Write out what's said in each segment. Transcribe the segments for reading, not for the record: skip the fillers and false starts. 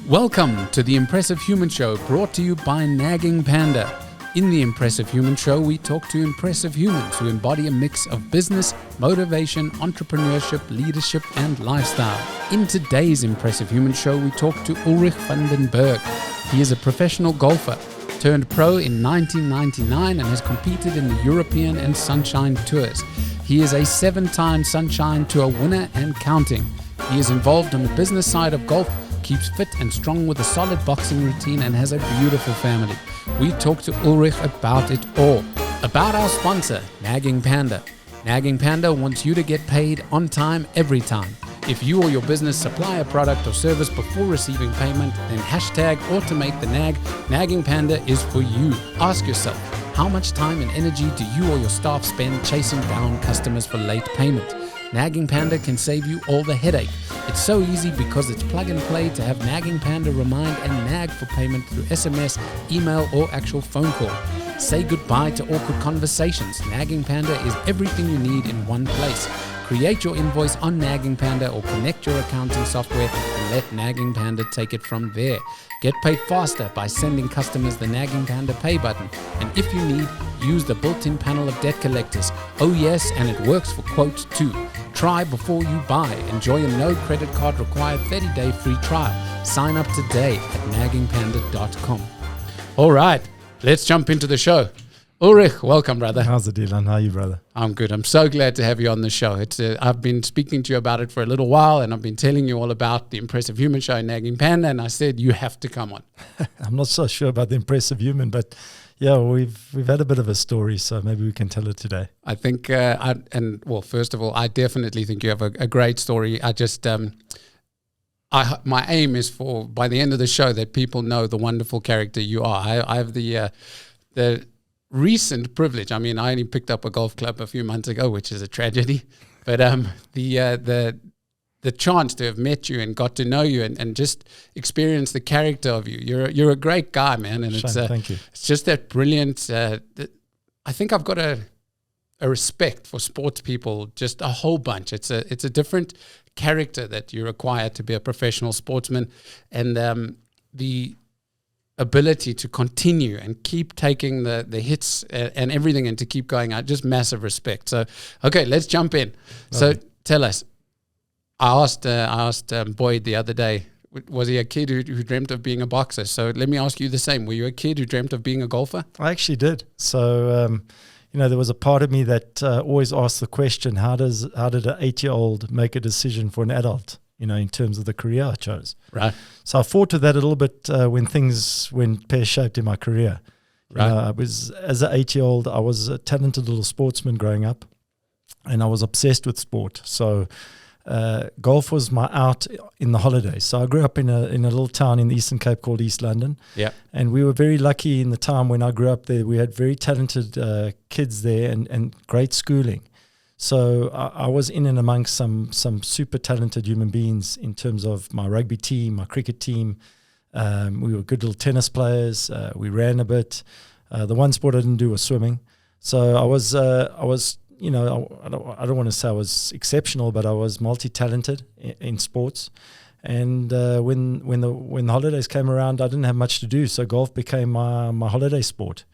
Welcome to the Impressive Human Show, brought to you by Nagging Panda. In the Impressive Human Show, we talk to impressive humans who embody a mix of business, motivation, entrepreneurship, leadership, and lifestyle. In today's Impressive Human Show, we talk to Ulrich van Den Berg. He is a professional golfer, turned pro in 1999 and has competed in the European and Sunshine Tours. He is a 7-time Sunshine Tour winner and counting. He is involved on the business side of golf, keeps fit and strong with a solid boxing routine, and has a beautiful family. We talk to Ulrich about it all. About our sponsor, Nagging Panda. Nagging Panda wants you to get paid on time, every time. If you or your business supply a product or service before receiving payment, then hashtag automate the nag. Nagging Panda is for you. Ask yourself, how much time and energy do you or your staff spend chasing down customers for late payment? Nagging Panda can save you all the headache. It's so easy because it's plug and play to have Nagging Panda remind and nag for payment through SMS, email, or actual phone call. Say goodbye to awkward conversations. Nagging Panda is everything you need in one place. Create your invoice on Nagging Panda or connect your accounting software and let Nagging Panda take it from there. Get paid faster by sending customers the Nagging Panda pay button. And if you need, use the built-in panel of debt collectors. Oh yes, and it works for quotes too. Try before you buy. Enjoy a no credit card required 30-day free trial. Sign up today at naggingpanda.com. All right, let's jump into the show. Ulrich, welcome, brother. How's the deal, and how are you, brother? I'm good. I'm so glad to have you on the show. I've been speaking to you about it for a little while, and I've been telling you all about the Impressive Human Show, Nagging Panda, and I said, you have to come on. I'm not so sure about the Impressive Human, but yeah, we've had a bit of a story, so maybe we can tell it today. I think, first of all, I definitely think you have a great story. My aim is for, by the end of the show, that people know the wonderful character you are. I have the recent privilege. I mean, I only picked up a golf club a few months ago, which is a tragedy. But the chance to have met you and got to know you and just experience the character of you. You're a great guy, man. And thank you. It's just that brilliant. I think I've got a respect for sports people, just a whole bunch. It's a different character that you require to be a professional sportsman, and the ability to continue and keep taking the hits and everything and to keep going out, just massive respect. So, okay, let's jump in. So tell us, I asked Boyd the other day, was he a kid who dreamt of being a boxer? So let me ask you the same. Were you a kid who dreamt of being a golfer? I actually did. So, there was a part of me that always asked the question, how did an 8-year-old make a decision for an adult? In terms of the career I chose. Right. So I fought with that a little bit when things went pear-shaped in my career. Right. As an 8-year-old, I was a talented little sportsman growing up, and I was obsessed with sport. So golf was my out in the holidays. So I grew up in a little town in the Eastern Cape called East London. Yeah. And we were very lucky in the time when I grew up there. We had very talented kids there and great schooling. So I was in and amongst some super talented human beings in terms of my rugby team, my cricket team. We were good little tennis players. We ran a bit. The one sport I didn't do was swimming. So I was I don't want to say I was exceptional, but I was multi-talented in sports. And when the holidays came around, I didn't have much to do. So golf became my holiday sport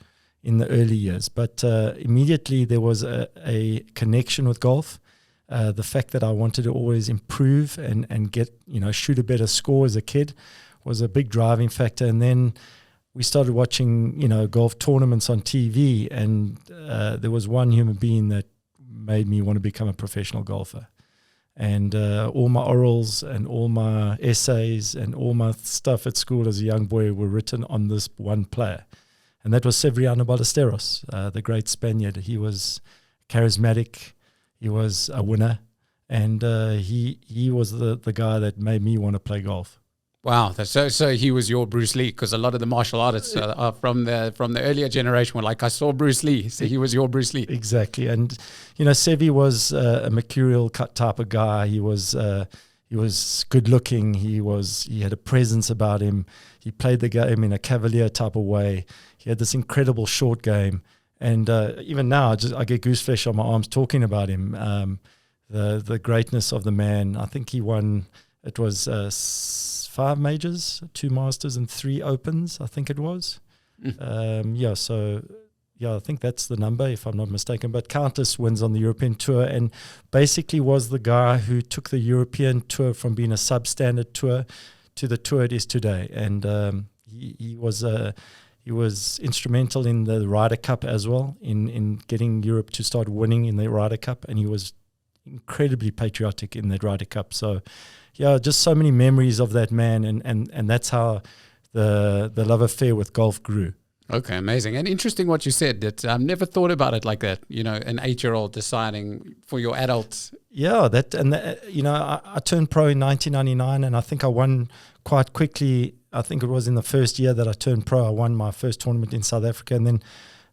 in the early years. But immediately there was a connection with golf. The fact that I wanted to always improve and get, shoot a better score as a kid was a big driving factor. And then we started watching, golf tournaments on TV, and there was one human being that made me want to become a professional golfer. And all my orals and all my essays and all my stuff at school as a young boy were written on this one player. And that was Severiano Ballesteros, the great Spaniard. He was charismatic. He was a winner. And he was the guy that made me want to play golf. Wow, so he was your Bruce Lee, because a lot of the martial artists are from the earlier generation were like, I saw Bruce Lee, so he was your Bruce Lee. Exactly, and Sevi was a mercurial type of guy. He was was good looking. He had a presence about him. He played the game in a cavalier type of way. He had this incredible short game. And even now, I get gooseflesh on my arms talking about him. The greatness of the man. I think he won. It was 5 majors, 2 masters, and 3 opens. I think it was. I think that's the number, if I'm not mistaken. But countless wins on the European Tour, and basically was the guy who took the European Tour from being a substandard tour to the tour it is today. And he was instrumental in the Ryder Cup as well, in getting Europe to start winning in the Ryder Cup, and he was incredibly patriotic in that Ryder Cup. So, just so many memories of that man, and that's how the love affair with golf grew. Okay, amazing. And interesting what you said, that I've never thought about it like that, an 8-year-old deciding for your adult. Yeah, I turned pro in 1999, and I think I won quite quickly. I think it was in the first year that I turned pro. I won my first tournament in South Africa, and then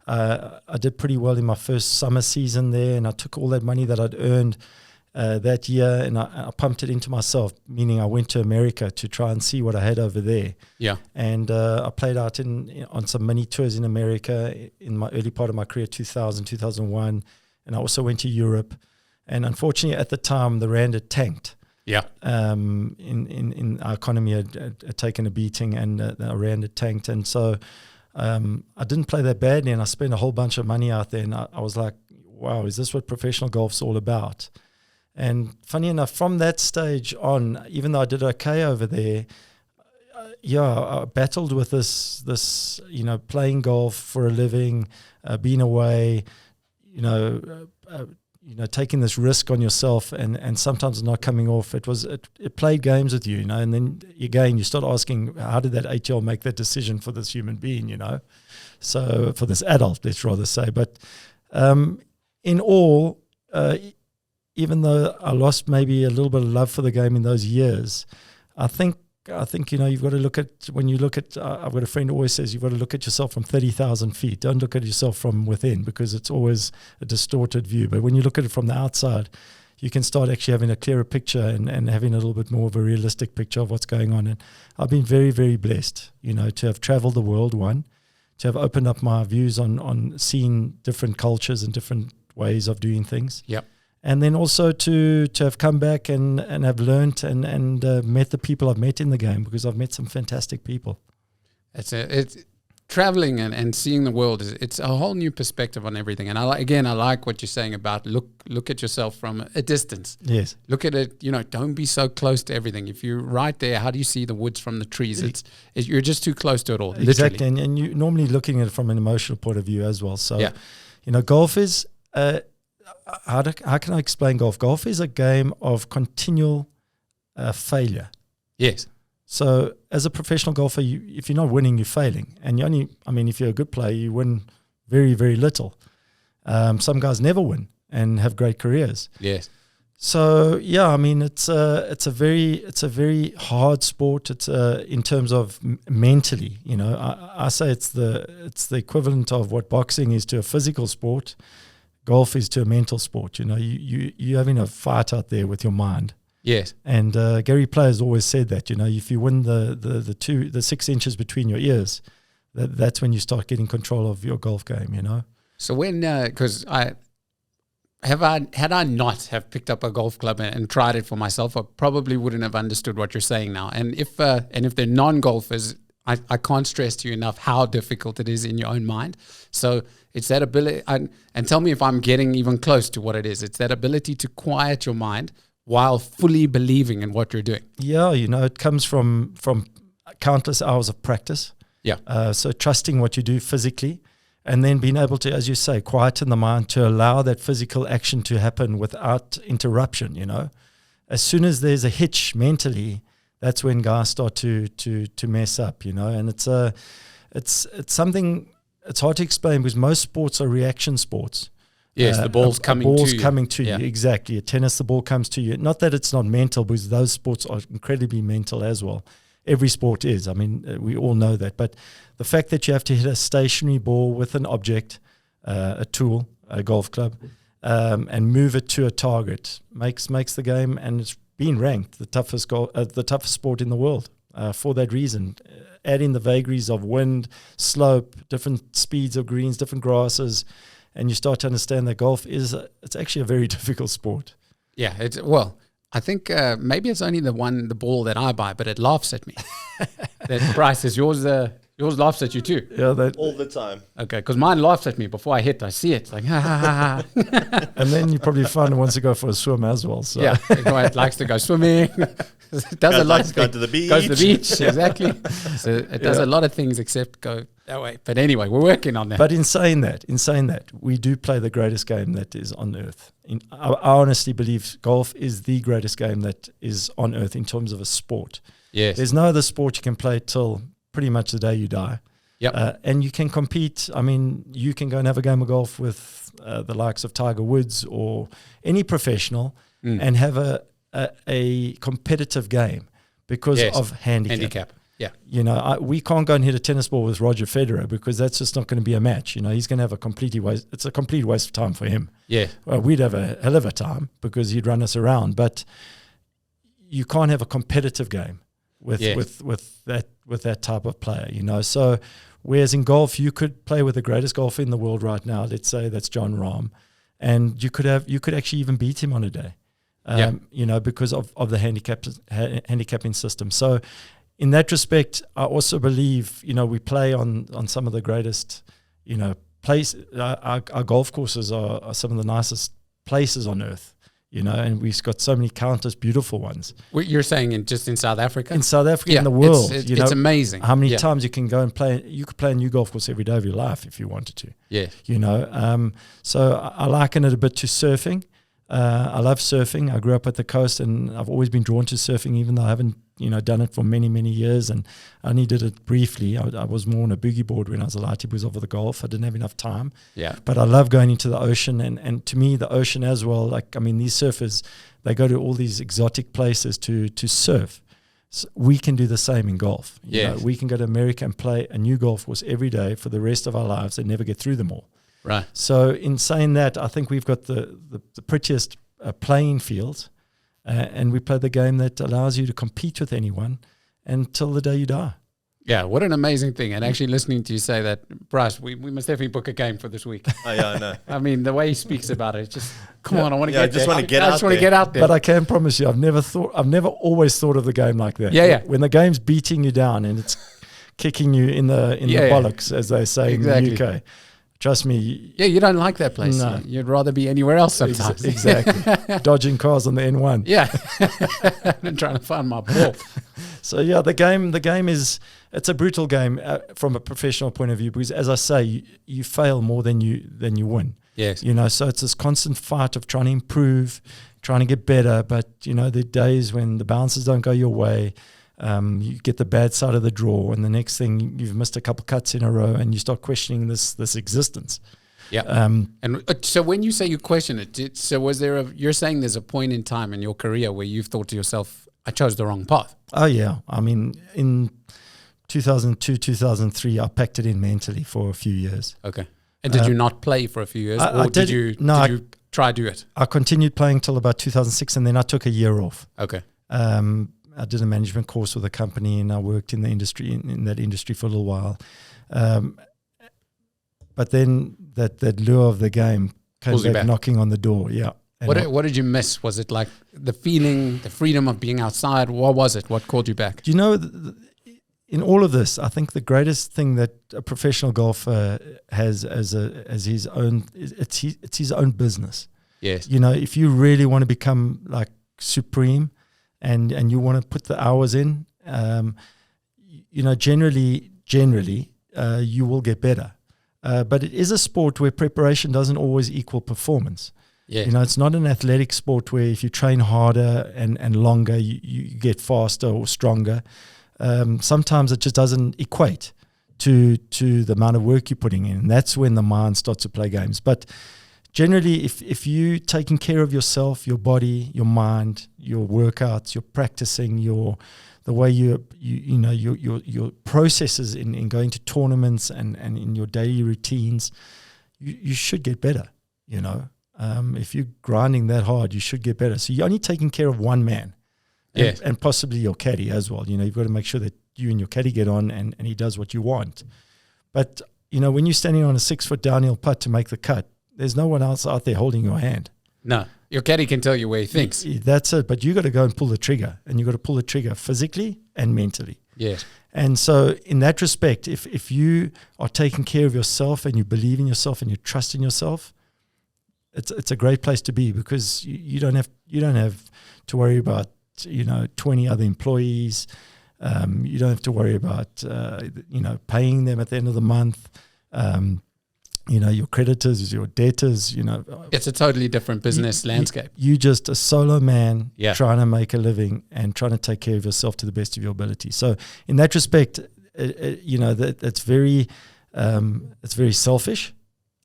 I did pretty well in my first summer season there, and I took all that money that I'd earned that year, and I pumped it into myself, meaning I went to America to try and see what I had over there. Yeah. And I played out on some mini tours in America in my early part of my career, 2000, 2001, and I also went to Europe. And unfortunately, at the time, the rand had tanked. Yeah. In our economy had taken a beating, and the rand had tanked, and so I didn't play that badly, and I spent a whole bunch of money out there, and I was like, wow, is this what professional golf's all about? And funny enough, from that stage on, even though I did okay over there, I battled with this playing golf for a living, being away, taking this risk on yourself, and sometimes not coming off. It played games with you, and then again you start asking, how did that 8-year-old make that decision for this human being, So for this adult, let's rather say. But in all, even though I lost maybe a little bit of love for the game in those years, I think you've got to look at, when you look at, I've got a friend who always says you've got to look at yourself from 30,000 feet. Don't look at yourself from within, because it's always a distorted view. But when you look at it from the outside, you can start actually having a clearer picture and having a little bit more of a realistic picture of what's going on. And I've been very, very blessed, to have traveled the world, to have opened up my views on seeing different cultures and different ways of doing things. Yep. And then also to have come back and have learnt and met the people I've met in the game, because I've met some fantastic people. It's traveling and seeing the world. It's a whole new perspective on everything. And I like what you're saying about look at yourself from a distance. Yes. Look at it. Don't be so close to everything. If you're right there, how do you see the woods from the trees? You're just too close to it all. Exactly. Literally. And you're normally looking at it from an emotional point of view as well. So, golf is. How can I explain golf? Golf is a game of continual failure. Yes. So as a professional golfer, if you're not winning, you're failing. And if you're a good player, you win very, very little. Some guys never win and have great careers. Yes. So it's a very hard sport. It's in terms of mentally. I say it's the equivalent of what boxing is to a physical sport. Golf is to a mental sport. You're having a fight out there with your mind. Yes. And Gary Player has always said that, if you win the 6 inches between your ears, that's when you start getting control of your golf game, So when, because had I not have picked up a golf club and tried it for myself, I probably wouldn't have understood what you're saying now. And if they're non-golfers, I can't stress to you enough how difficult it is in your own mind. So it's that ability, and tell me if I'm getting even close to what it is. It's that ability to quiet your mind while fully believing in what you're doing. Yeah, it comes from countless hours of practice. Yeah. So trusting what you do physically, and then being able to, as you say, quieten the mind to allow that physical action to happen without interruption, As soon as there's a hitch mentally, that's when guys start to mess up, and it's something, it's hard to explain, because most sports are reaction sports. Yes, the ball's coming to you. Exactly. At tennis, the ball comes to you. Not that it's not mental, because those sports are incredibly mental as well. Every sport is. We all know that. But the fact that you have to hit a stationary ball with an object, a tool, a golf club, and move it to a target makes the game, and it's been ranked the toughest sport in the world for that reason. Add in the vagaries of wind, slope, different speeds of greens, different grasses, and you start to understand that golf it's actually a very difficult sport. Yeah, I think maybe it's only the ball that I buy, but it laughs at me. That price is yours. Yours laughs at you too. Yeah, all the time. Okay, because mine laughs at me before I hit. I see it, it's like ha ha ha ha. And then you probably find it wants to go for a swim as well. So. Yeah, it likes to go swimming. It does a lot of go things. to the beach. Goes to the beach, exactly. So it does a lot of things except go that way. But anyway, we're working on that. But in saying that, we do play the greatest game that is on earth. I honestly believe golf is the greatest game that is on earth in terms of a sport. Yes. There's no other sport you can play till pretty much the day you die. Yep. And you can compete. I mean, you can go and have a game of golf with the likes of Tiger Woods or any professional and have a competitive game because of handicap. Yeah. You know, we can't go and hit a tennis ball with Roger Federer because that's just not going to be a match. You know, he's going to have it's a complete waste of time for him. Yeah. We'd have a hell of a time because he'd run us around, but you can't have a competitive game with that type of player, you know. So whereas in golf you could play with the greatest golfer in the world right now, let's say that's John Rahm, and you could actually even beat him on a day. You know, because of the handicapping system. So in that respect, I also believe, you know, we play on some of the greatest, you know, our golf courses are some of the nicest places on earth, you know, and we've got so many countless beautiful ones. What you're saying just in South Africa? In South Africa, in the world. It's amazing. How many times you can go and play. You could play a new golf course every day of your life if you wanted to. Yeah. You know, so I liken it a bit to surfing. I love surfing. I grew up at the coast and I've always been drawn to surfing, even though I haven't, you know, done it for many, many years. And I only did it briefly. I was more on a boogie board when I was a lighty because of the golf. I didn't have enough time. Yeah. But I love going into the ocean. And to me, the ocean as well, like, I mean, these surfers, they go to all these exotic places to surf. So we can do the same in golf. You know, we can go to America and play a new golf course every day for the rest of our lives and never get through them all. Right. So in saying that, I think we've got the prettiest playing field, and we play the game that allows you to compete with anyone until the day you die. Yeah, what an amazing thing. And actually listening to you say that, Bryce, we must definitely book a game for this week. Oh, yeah, I know. I mean, the way he speaks about it, just, come on, I want to get I just want to get out there. But I can promise you, I've never always thought of the game like that. Yeah. When the game's beating you down and it's kicking you in the bollocks, as they say in the UK. Trust me. Yeah, you don't like that place. No. You'd rather be anywhere else sometimes. Exactly. Dodging cars on the N1. Yeah. And trying to find my ball. So yeah, the game is, it's a brutal game from a professional point of view because, as I say, you fail more than you win. Yes. You know, so it's this constant fight of trying to improve, trying to get better. But you know, the days when the bounces don't go your way, you get the bad side of the draw, and the next thing you've missed a couple cuts in a row, and you start questioning this existence. Yeah. And so when you say you question it, so was there you're saying there's a point in time in your career where you've thought to yourself, I chose the wrong path? Oh yeah. I mean, in 2002, 2003, I packed it in mentally for a few years. Okay. And did you not play for a few years, or did you try to do it? I continued playing till about 2006, and then I took a year off. Okay. I did a management course with a company, and I worked in the industry in that industry for a little while. But then that lure of the game came back knocking on the door. Yeah. What did you miss? Was it like the feeling, the freedom of being outside? What was it? What called you back? Do you know, in all of this, I think the greatest thing that a professional golfer has as his own, it's his own business. Yes. You know, if you really want to become like supreme, and you want to put the hours in, you know, generally, you will get better. But it is a sport where preparation doesn't always equal performance. Yeah. You know, it's not an athletic sport where if you train harder and longer, you get faster or stronger. Sometimes it just doesn't equate to the amount of work you're putting in. And that's when the mind starts to play games. But generally, if you taking care of yourself, your body, your mind, your workouts, your practicing, the way your processes in going to tournaments and in your daily routines, you should get better. You know, if you're grinding that hard, you should get better. So you're only taking care of one man. and possibly your caddy as well. You've got to make sure that you and your caddy get on and he does what you want. But, when you're standing on a 6-foot downhill putt to make the cut, there's no one else out there holding your hand. No, your caddy can tell you where he thinks. That's it. But you got to go and pull the trigger, and you got to pull the trigger physically and mentally. Yes. And so in that respect, if you are taking care of yourself and you believe in yourself and you trust in yourself, it's a great place to be, because you don't have to worry about 20 other employees. You don't have to worry about paying them at the end of the month. Your creditors, your debtors. It's a totally different business landscape. You just a solo man trying to make a living and trying to take care of yourself to the best of your ability. So in that respect, it's very selfish.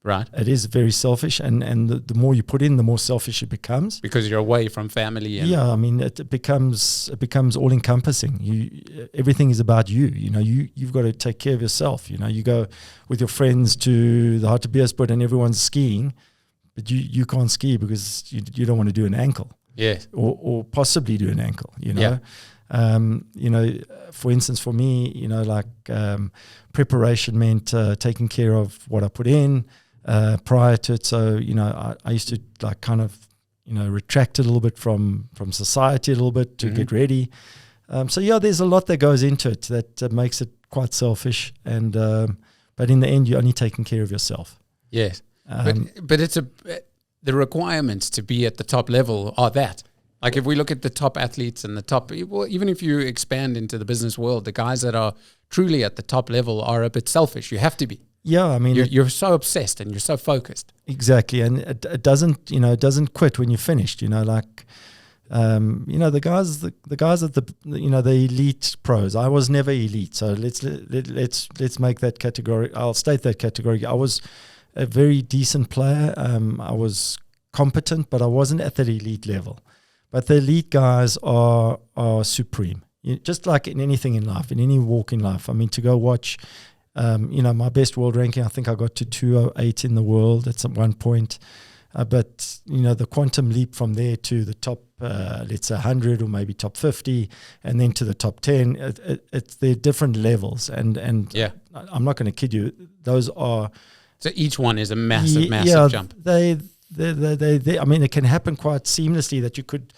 Right. It is very selfish, and the more you put in, the more selfish it becomes. Because you're away from family. It becomes all encompassing. Everything is about you. You've got to take care of yourself. You go with your friends to the Hartebeespoort and everyone's skiing, but you can't ski because you don't want to do an ankle. Yes. Or possibly do an ankle. Yeah. For instance, for me, preparation meant taking care of what I put in. Prior to it, so I used to retract a little bit from society a little bit to get ready. There's a lot that goes into it that makes it quite selfish, and but in the end, you're only taking care of yourself. Yes, but it's the requirements to be at the top level are that. Like if we look at the top athletes and the top, even if you expand into the business world, the guys that are truly at the top level are a bit selfish. You have to be. Yeah, I mean, you're so obsessed and you're so focused. Exactly, and it doesn't quit when you're finished. The guys at the elite pros. I was never elite, so let's make that category. I'll state that category. I was a very decent player. I was competent, but I wasn't at that elite level. But the elite guys are supreme. Just like in anything in life, in any walk in life. I mean, to go watch. My best world ranking, I think I got to 208 in the world at one point. But the quantum leap from there to the top, let's say 100 or maybe top 50, and then to the top 10, they're different levels. And I'm not going to kid you, those are... So each one is a massive jump. They I mean, it can happen quite seamlessly that you could...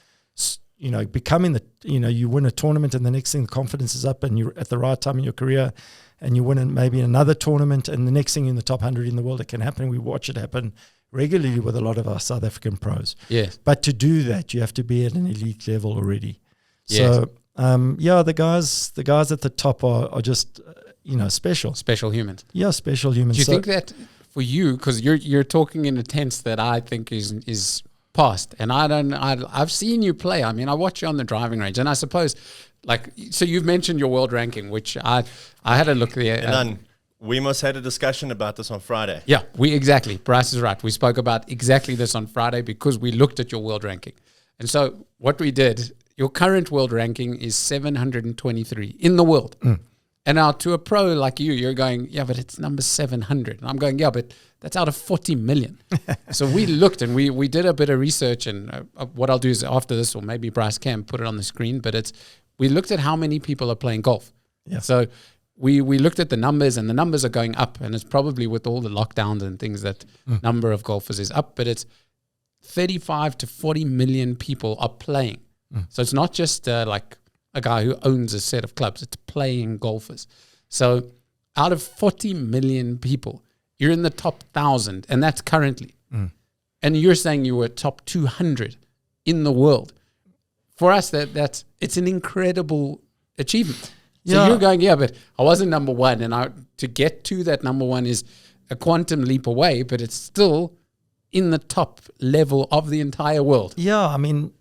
become in the, you win a tournament and the next thing the confidence is up and you're at the right time in your career and you win maybe another tournament and the next thing you're in the top 100 in the world. It can happen. We watch it happen regularly with a lot of our South African pros. Yes. But to do that, you have to be at an elite level already. Yes. So, the guys at the top are just, special. Special humans. Yeah, special humans. Do you think that for you, because you're talking in a tense that I think is past, and I've seen you play. I mean, I watch you on the driving range, and I suppose, so you've mentioned your world ranking, which I had a look there. And we must had a discussion about this on Friday. Yeah, exactly. Bryce is right. We spoke about exactly this on Friday because we looked at your world ranking. And so what we did, your current world ranking is 723 in the world. And now to a pro like you, you're going, yeah, but it's number 700. And I'm going, yeah, but that's out of 40 million. So we looked and we did a bit of research, and what I'll do is after this, or maybe Bryce can put it on the screen, but we looked at how many people are playing golf. Yeah. So we looked at the numbers, and the numbers are going up, and it's probably with all the lockdowns and things that number of golfers is up, but it's 35 to 40 million people are playing. So it's not just like a guy who owns a set of clubs, it's playing golfers. So out of 40 million people, you're in the top 1,000, and that's currently. And you're saying you were top 200 in the world. For us, it's an incredible achievement. So you're going, yeah, but I wasn't number one, and to get to that number one is a quantum leap away, but it's still in the top level of the entire world. Yeah, I mean,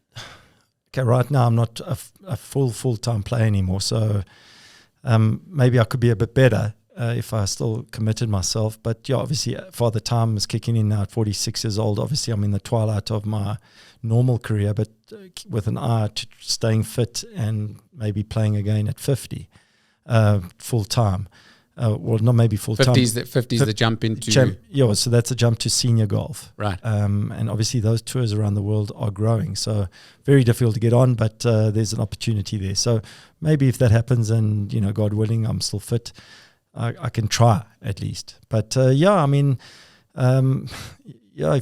okay, right now I'm not a full-time player anymore, so maybe I could be a bit better if I still committed myself. But yeah, obviously, Father Time is kicking in now at 46 years old. Obviously, I'm in the twilight of my normal career, but with an eye to staying fit and maybe playing again at 50 full-time. well, not maybe full time. 50s the jump into so that's a jump to senior golf, right? And obviously those tours around the world are growing, so very difficult to get on, but there's an opportunity there. So maybe if that happens, and God willing, I'm still fit, I can try at least. But if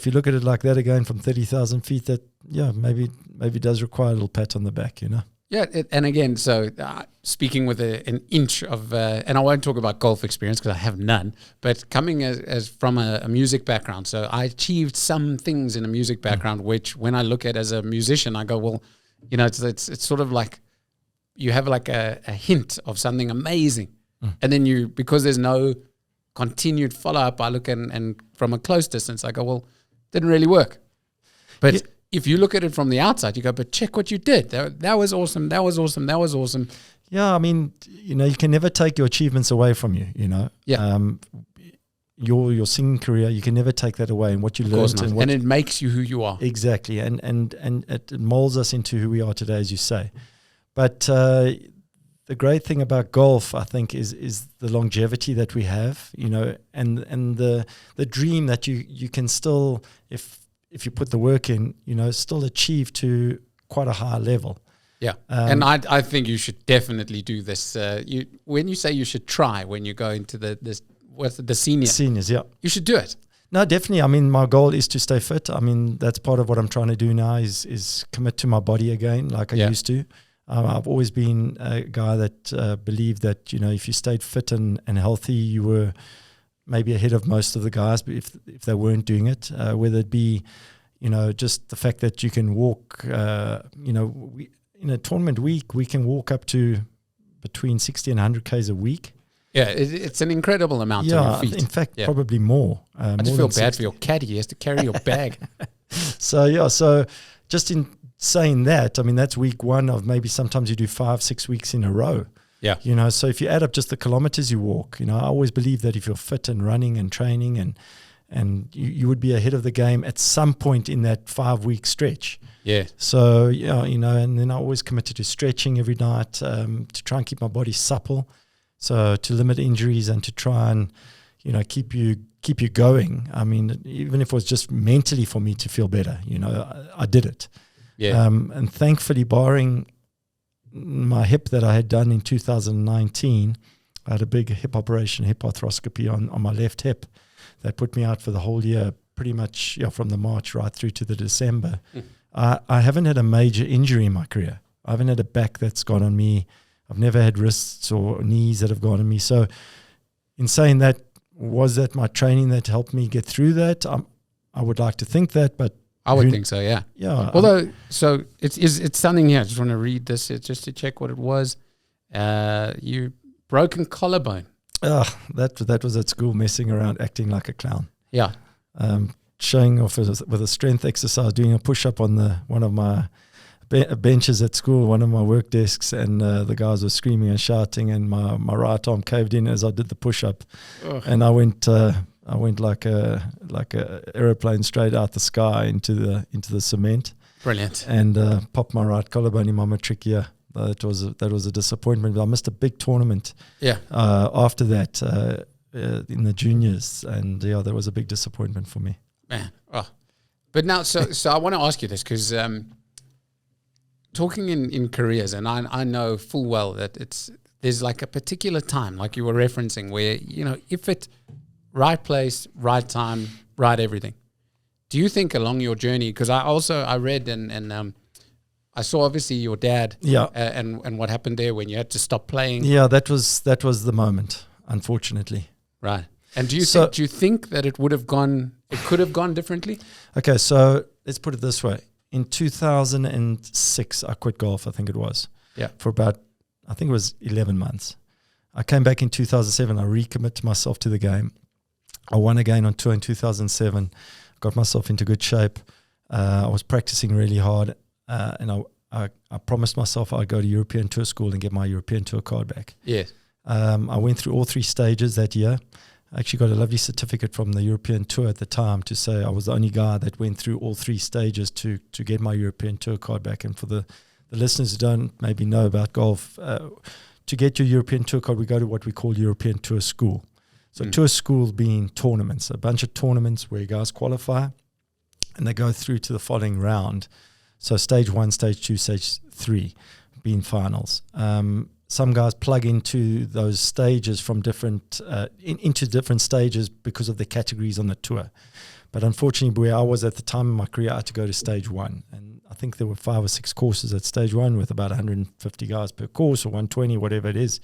you look at it like that again from 30,000 feet, that maybe does require a little pat on the back, Yeah, and again, so speaking with an inch of, and I won't talk about golf experience because I have none, but coming as from a music background, so I achieved some things in a music background, which when I look at as a musician, I go, well, it's sort of like you have like a hint of something amazing, and then because there's no continued follow-up, I look and from a close distance, I go, well, didn't really work, but if you look at it from the outside, you go, but check what you did. That was awesome. That was awesome. That was awesome. Yeah, you can never take your achievements away from you, Yeah. Your singing career, you can never take that away, and what you learned. And it makes you who you are. Exactly. And it molds us into who we are today, as you say. But the great thing about golf, I think, is the longevity that we have, and the dream that you can still, if you put the work in, still achieve to quite a high level. Yeah. And I think you should definitely do this. When you say you should try, when you go into the seniors, yeah, you should do it. No, definitely. My goal is to stay fit. That's part of what I'm trying to do now is commit to my body again, like I used to. I've always been a guy that believed that, if you stayed fit and healthy, you were maybe ahead of most of the guys, but if they weren't doing it, whether it be, just the fact that you can walk, in a tournament week, we can walk up to between 60 and 100 Ks a week. Yeah, it's an incredible amount on your feet. In fact, probably more. I just feel bad for your caddy. He has to carry your bag. So just in saying that, that's week one of maybe sometimes you do 5-6 weeks in a row. Yeah. So if you add up just the kilometers you walk, I always believe that if you're fit and running and training and you would be ahead of the game at some point in that 5-week stretch. Yeah. So, and then I always committed to stretching every night to try and keep my body supple. So to limit injuries and to try and, keep you going. Even if it was just mentally for me to feel better, I did it. Yeah. And thankfully, barring my hip that I had done in 2019, I had a big hip operation, hip arthroscopy on my left hip that put me out for the whole year, pretty much from the March right through to the December. I haven't had a major injury in my career. I haven't had a back that's gone on me. I've never had wrists or knees that have gone on me. So in saying that, was that my training that helped me get through that? I would like to think that, but I would think so, yeah. Yeah. Although, so it's something here. I just want to read this just to check what it was. You broken collarbone. That was at school, messing around, acting like a clown. Yeah. Showing off with a strength exercise, doing a push-up on one of my benches at school, one of my work desks, and the guys were screaming and shouting, and my right arm caved in as I did the push-up. Ugh. And I went like a aeroplane straight out the sky into the cement. Brilliant. And popped my right collarbone in my matric year. That was a disappointment. I missed a big tournament. Yeah. After that in the juniors, and that was a big disappointment for me. Man. Oh. But now, so I want to ask you this because talking in careers, and I know full well that there's like a particular time, like you were referencing, where if it. Right place, right time, right everything. Do you think along your journey, because I read and I saw obviously your dad and what happened there when you had to stop playing. Yeah, that was the moment, unfortunately. Right. And do you think that it could have gone differently? Okay, so let's put it this way. In 2006, I quit golf, I think it was. Yeah. For about, I think it was 11 months. I came back in 2007, I recommitted myself to the game. I won again on tour in 2007, got myself into good shape. I was practicing really hard, and I promised myself I'd go to European Tour School and get my European Tour card back. Yes. I went through all 3 stages that year. I actually got a lovely certificate from the European Tour at the time to say I was the only guy that went through all 3 stages to get my European Tour card back. And for the listeners who don't maybe know about golf, to get your European Tour card, we go to what we call European Tour School. So Tour School being tournaments, a bunch of tournaments where guys qualify and they go through to the following round. So stage 1, stage 2, stage 3 being finals. Some guys plug into those stages from different into different stages because of the categories on the tour. But unfortunately, where I was at the time in my career, I had to go to stage 1. And I think there were 5 or 6 courses at stage 1 with about 150 guys per course, or 120, whatever it is.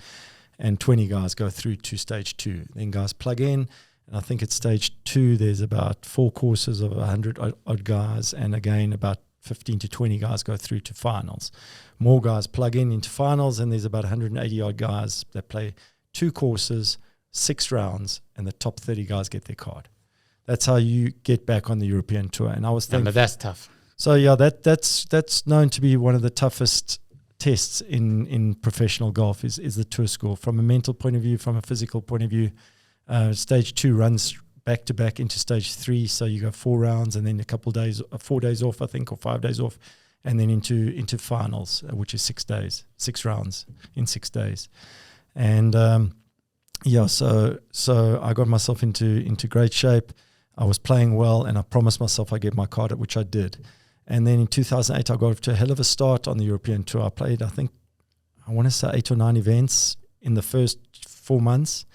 And 20 guys go through to stage 2. Then guys plug in. And I think at stage 2, there's about 4 courses of 100 odd guys. And again, about 15 to 20 guys go through to finals. More guys plug in into finals, and there's about 180 odd guys that play 2 courses, 6 rounds, and the top 30 guys get their card. That's how you get back on the European Tour. And I was thinking, but that's tough. So yeah, that's known to be one of the toughest tests in professional golf is the Tour School. From a mental point of view, from a physical point of view, stage 2 runs back to back into stage 3. So you go 4 rounds and then a couple of days, 4 days off, I think, or 5 days off, and then into finals, which is 6 days, 6 rounds in 6 days. And so I got myself into great shape. I was playing well, and I promised myself I'd get my card, which I did. And then in 2008, I got off to a hell of a start on the European Tour. I played, I want to say 8 or 9 events in the first 4 months.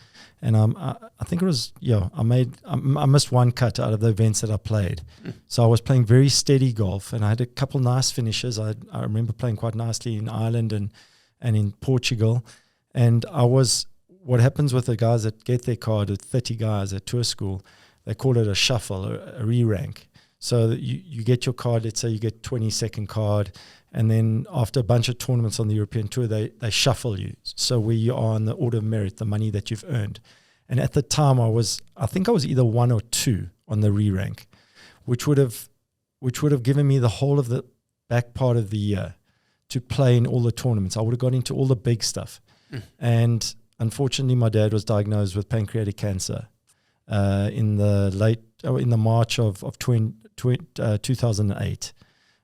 And I think it was, I missed 1 cut out of the events that I played. So I was playing very steady golf, and I had a couple nice finishes. I remember playing quite nicely in Ireland and in Portugal. And what happens with the guys that get their card, with 30 guys at Tour School, they call it a shuffle, a re-rank. So you get your card, let's say you get 22nd card, and then after a bunch of tournaments on the European Tour, they shuffle you. So where you are on the order of merit, the money that you've earned. And at the time I think I was either 1 or 2 on the re-rank, which would have given me the whole of the back part of the year to play in all the tournaments. I would have got into all the big stuff. And unfortunately, my dad was diagnosed with pancreatic cancer in the March of 2008.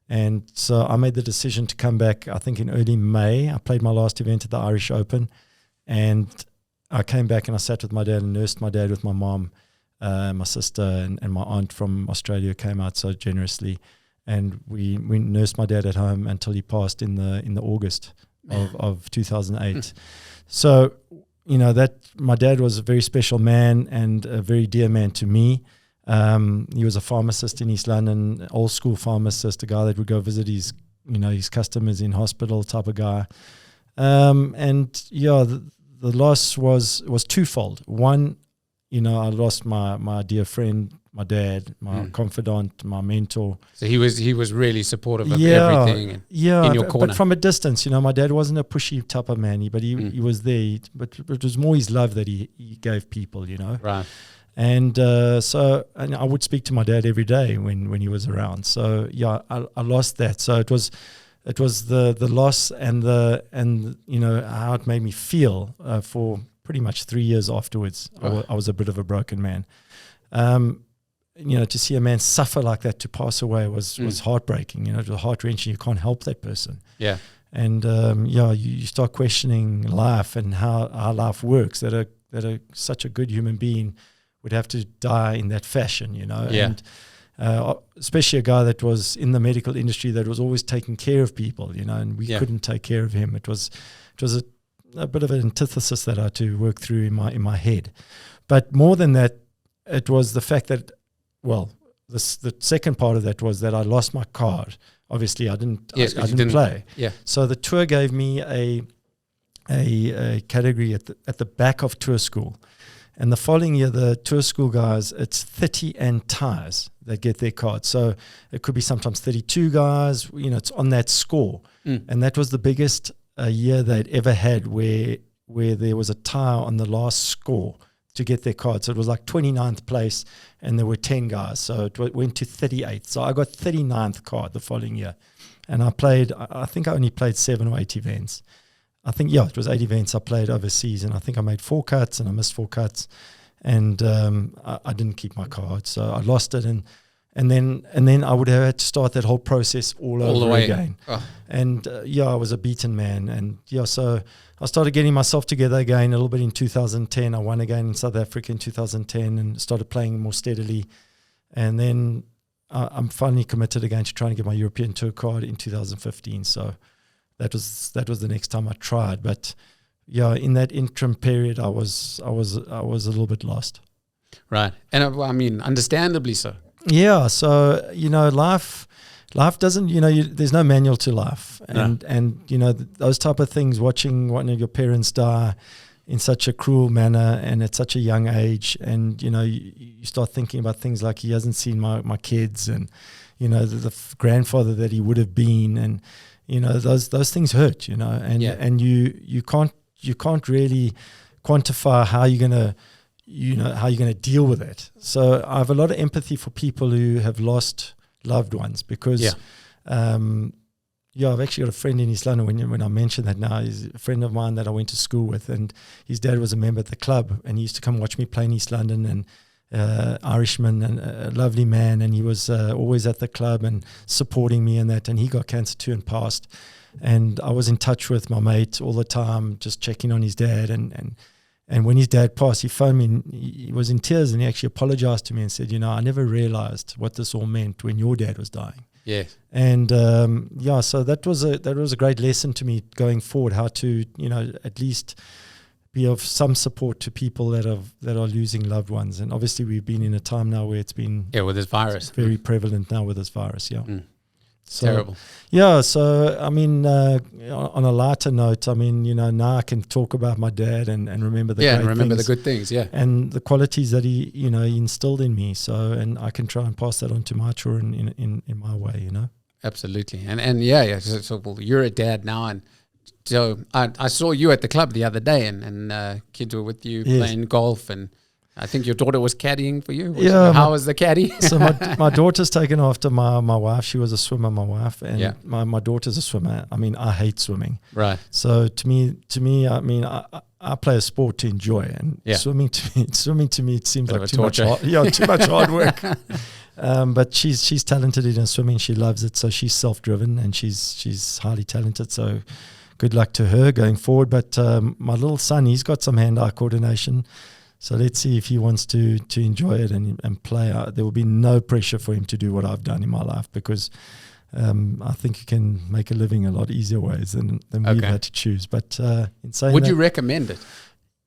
And so I made the decision to come back, I think in early May. I played my last event at the Irish Open, and I came back and I sat with my dad and nursed my dad with my mom, my sister and my aunt from Australia came out so generously. And we nursed my dad at home until he passed in the August of 2008. So, that my dad was a very special man and a very dear man to me. He was a pharmacist in East London, old school pharmacist, a guy that would go visit his customers in hospital type of guy. The loss was twofold. One, I lost my dear friend, my dad, my confidant, my mentor. So he was really supportive of everything in your corner. But from a distance, my dad wasn't a pushy type of man, but he was there. But it was more his love that he gave people, Right. And and I would speak to my dad every day when he was around. So I lost that. So it was the loss and how it made me feel for pretty much 3 years afterwards. Oh. I was a bit of a broken man. To see a man suffer like that, to pass away was heartbreaking. It was heart-wrenching. You can't help that person. Yeah. And you start questioning life and how life works. That such a good human being would have to die in that fashion, Yeah. And especially a guy that was in the medical industry that was always taking care of people, and we couldn't take care of him. It was a bit of an antithesis that I had to work through in my head. But more than that, it was the fact that, the second part of that was that I lost my card. Obviously, I didn't play. Yeah. So the tour gave me a category at the back of Tour School. And the following year, the Tour School guys, it's 30 and ties that get their card. So it could be sometimes 32 guys, it's on that score. And that was the biggest year they'd ever had where there was a tie on the last score to get their card. So it was like 29th place and there were 10 guys. So it went to 38th. So I got 39th card the following year. And I think I only played 7 or 8 events. I think, it was 8 events I played overseas, and I think I made 4 cuts and I missed 4 cuts, and I didn't keep my card, so I lost it. And And then I would have had to start that whole process all over again. Oh. And I was a beaten man. And so I started getting myself together again a little bit in 2010. I won again in South Africa in 2010 and started playing more steadily. And then I'm finally committed again to trying to get my European Tour card in 2015. So that was the next time I tried. But in that interim period, I was a little bit lost. Right. And I mean, understandably so. Yeah, so life doesn't. There's no manual to life, and those type of things. Watching one of your parents die in such a cruel manner and at such a young age, and you start thinking about things like he hasn't seen my kids, and the grandfather that he would have been, and those things hurt. And you can't really quantify how you're gonna. How you're going to deal with it. So I have a lot of empathy for people who have lost loved ones because, I've actually got a friend in East London. When I mention that now, he's a friend of mine that I went to school with, and his dad was a member at the club, and he used to come watch me play in East London, and Irishman and a lovely man, and he was always at the club and supporting me and that, and he got cancer too and passed. And I was in touch with my mate all the time, just checking on his dad, and when his dad passed, he phoned me and he was in tears, and he actually apologized to me and said, I never realized what this all meant when your dad was dying. Yeah. And so that was a great lesson to me going forward, how to, at least be of some support to people that are losing loved ones. And obviously we've been in a time now where it's been with this virus. Very prevalent now with this virus, So, terrible. Yeah, so I mean, on a lighter note, I mean, now I can talk about my dad and remember the great things, the good things, and the qualities that he instilled in me. So, and I can try and pass that on to my children in my way, Absolutely, and So well, you're a dad now, and so I saw you at the club the other day, and kids were with you playing golf, and I think your daughter was caddying for you. How was the caddy? So my daughter's taken after my wife. She was a swimmer, my wife, and my daughter's a swimmer. I mean, I hate swimming. Right. So to me, I mean, I play a sport to enjoy, and swimming to me, it seems like too much hard work. But she's talented in swimming. She loves it. So she's self-driven and she's highly talented. So good luck to her going forward. But my little son, he's got some hand-eye coordination. So let's see if he wants to enjoy it and play. There will be no pressure for him to do what I've done in my life, because I think you can make a living a lot easier ways than we've had to choose. But in saying would you recommend it?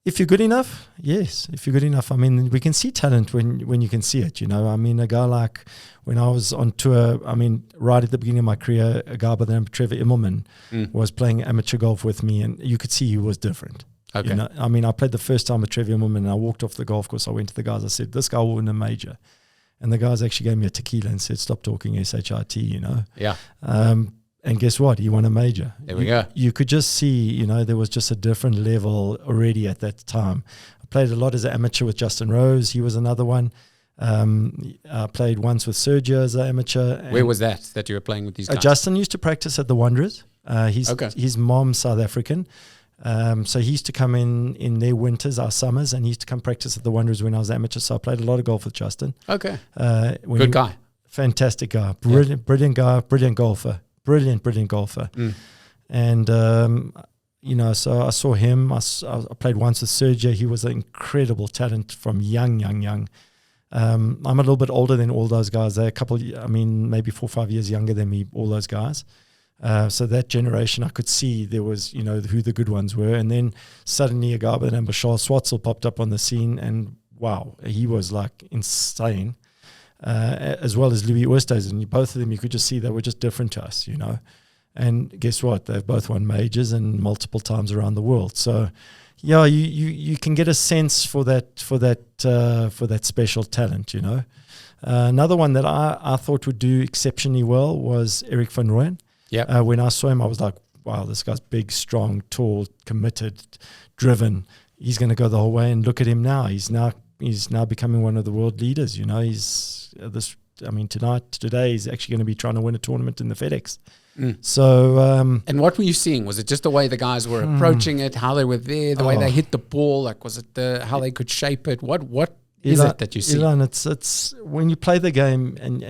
If you're good enough, yes. If you're good enough, I mean, we can see talent when you can see it, I mean, a guy like when I was on tour, I mean, right at the beginning of my career, a guy by the name of Trevor Immelman was playing amateur golf with me, and you could see he was different. Okay. I mean, I played the first time with Trevor Immelman, and I walked off the golf course. I went to the guys. I said, "This guy will win a major," and the guys actually gave me a tequila and said, "Stop talking SHIT," Yeah. And guess what? He won a major. There we go. You could just see, there was just a different level already at that time. I played a lot as an amateur with Justin Rose. He was another one. I played once with Sergio as an amateur. Where was that you were playing with these guys? Justin used to practice at the Wanderers. His mom's South African. So he used to come in their winters, our summers, and he used to come practice at the Wanderers when I was amateur. So I played a lot of golf with Justin. Okay. Good guy. Fantastic guy. Brilliant guy. Brilliant golfer. Brilliant golfer. And, so I saw him. I played once with Sergio. He was an incredible talent from young. I'm a little bit older than all those guys. They're maybe 4 or 5 years younger than me, all those guys. So that generation, I could see there was, who the good ones were. And then suddenly a guy by the name of Charles Swartzel popped up on the scene, and wow, he was like insane, as well as Louis Oosthuizen. Both of them, you could just see they were just different to us, And guess what? They've both won majors and multiple times around the world. So, yeah, you can get a sense for that special talent, Another one that I thought would do exceptionally well was Ulrich van Den Berg. Yeah. When I saw him, I was like, wow, this guy's big, strong, tall, committed, driven. He's going to go the whole way. And look at him now. He's now becoming one of the world leaders. Today he's actually going to be trying to win a tournament in the FedEx. So, and what were you seeing? Was it just the way the guys were approaching it, how they were there, the way they hit the ball? Like, was it how they could shape it? What is it that you see? Elon, it's when you play the game and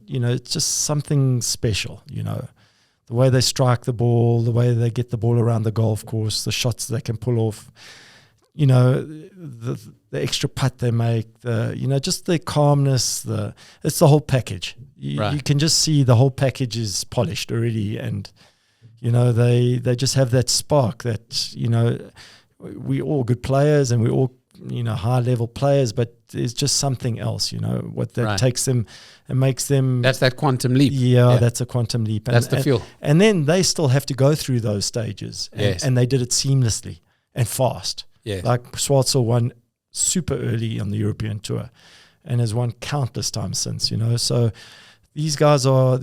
it's just something special, The way they strike the ball, the way they get the ball around the golf course, the shots they can pull off, the extra putt they make, just the calmness, it's the whole package. You can just see the whole package is polished already, and they just have that spark that we all good players and we all high level players, but there's just something else, what that takes them and makes them. That's that quantum leap. Yeah, that's a quantum leap. That's the feel. And then they still have to go through those stages, and they did it seamlessly and fast. Yes. Like Schwartzel won super early on the European Tour, and has won countless times since. So these guys are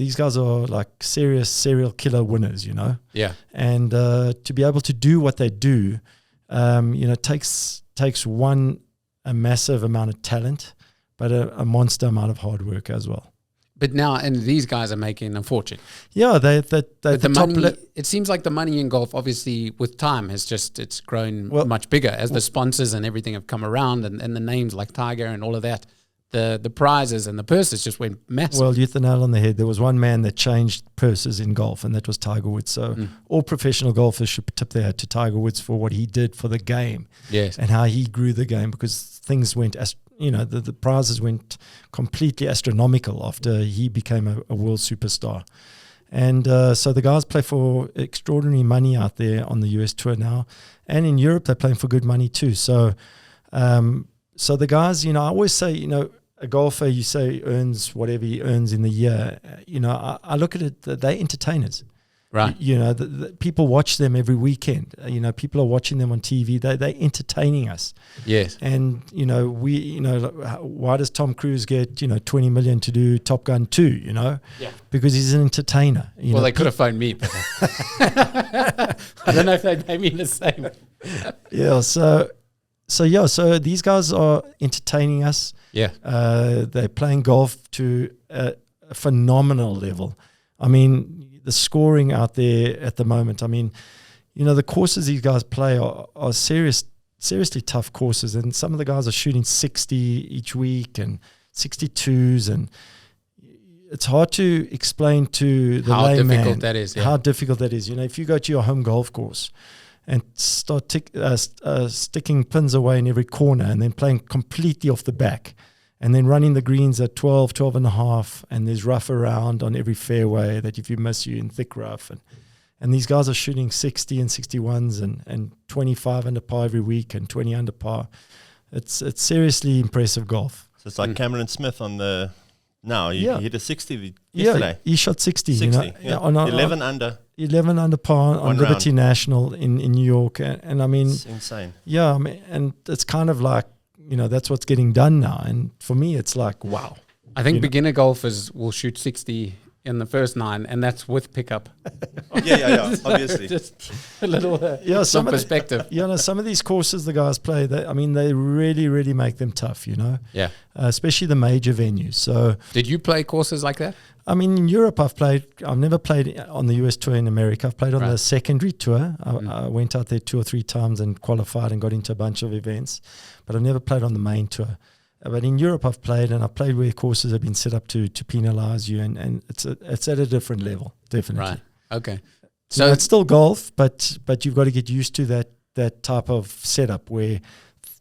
like serious serial killer winners. Yeah. And to be able to do what they do, takes a massive amount of talent, but a monster amount of hard work as well. But now, and these guys are making a fortune. Yeah, the money. It seems like the money in golf, obviously, with time, it's grown much bigger as the sponsors and everything have come around, and the names like Tiger and all of that. The prizes and the purses just went massive. Well, you hit the nail on the head. There was one man that changed purses in golf, and that was Tiger Woods. So all professional golfers should tip their hat to Tiger Woods for what he did for the game, and how he grew the game, because things went, the prizes went completely astronomical after he became a world superstar. And so the guys play for extraordinary money out there on the US Tour now, and in Europe they're playing for good money too. So the guys, I always say, a golfer, you say earns whatever he earns in the year. I look at it, they're entertainers. Right. The people watch them every weekend. People are watching them on TV. They're entertaining us. Yes. And, why does Tom Cruise get, 20 million to do Top Gun 2, Yeah. Because he's an entertainer. They could have phoned me, but I don't know if they'd pay me the same. Yeah. So these guys are entertaining us. Yeah. They're playing golf to a phenomenal level. I mean, the scoring out there at the moment, the courses these guys play are seriously tough courses. And some of the guys are shooting 60 each week and 62s. And it's hard to explain to the layman how difficult that is. Yeah. How difficult that is. If you go to your home golf course and start sticking pins away in every corner and then playing completely off the back and then running the greens at 12 and a half, and there's rough around on every fairway that if you miss, you're in thick rough. And these guys are shooting 60 and 61s and 25 under par every week and 20 under par. It's seriously impressive golf. So it's like Cameron Smith on the... Now, he hit a 60 yesterday. Yeah, he shot 60. 60, on 11 under. 11 under par on Liberty round. National in New York. And It's insane. Yeah, and it's kind of like, that's what's getting done now. And for me, it's like, wow. I think beginner golfers will shoot 60 in the first 9, and that's with pickup. Yeah, obviously. Just a little some perspective. Some of these courses the guys play, they really, really make them tough, Yeah. Especially the major venues. So, did you play courses like that? In Europe, I've never played on the US Tour in America. I've played on the secondary tour. I went out there 2 or 3 times and qualified and got into a bunch of events, but I've never played on the main tour. But in Europe, I've played where courses have been set up to penalize you, and it's at a different level, definitely. Right. Okay. So it's still golf, but you've got to get used to that type of setup where,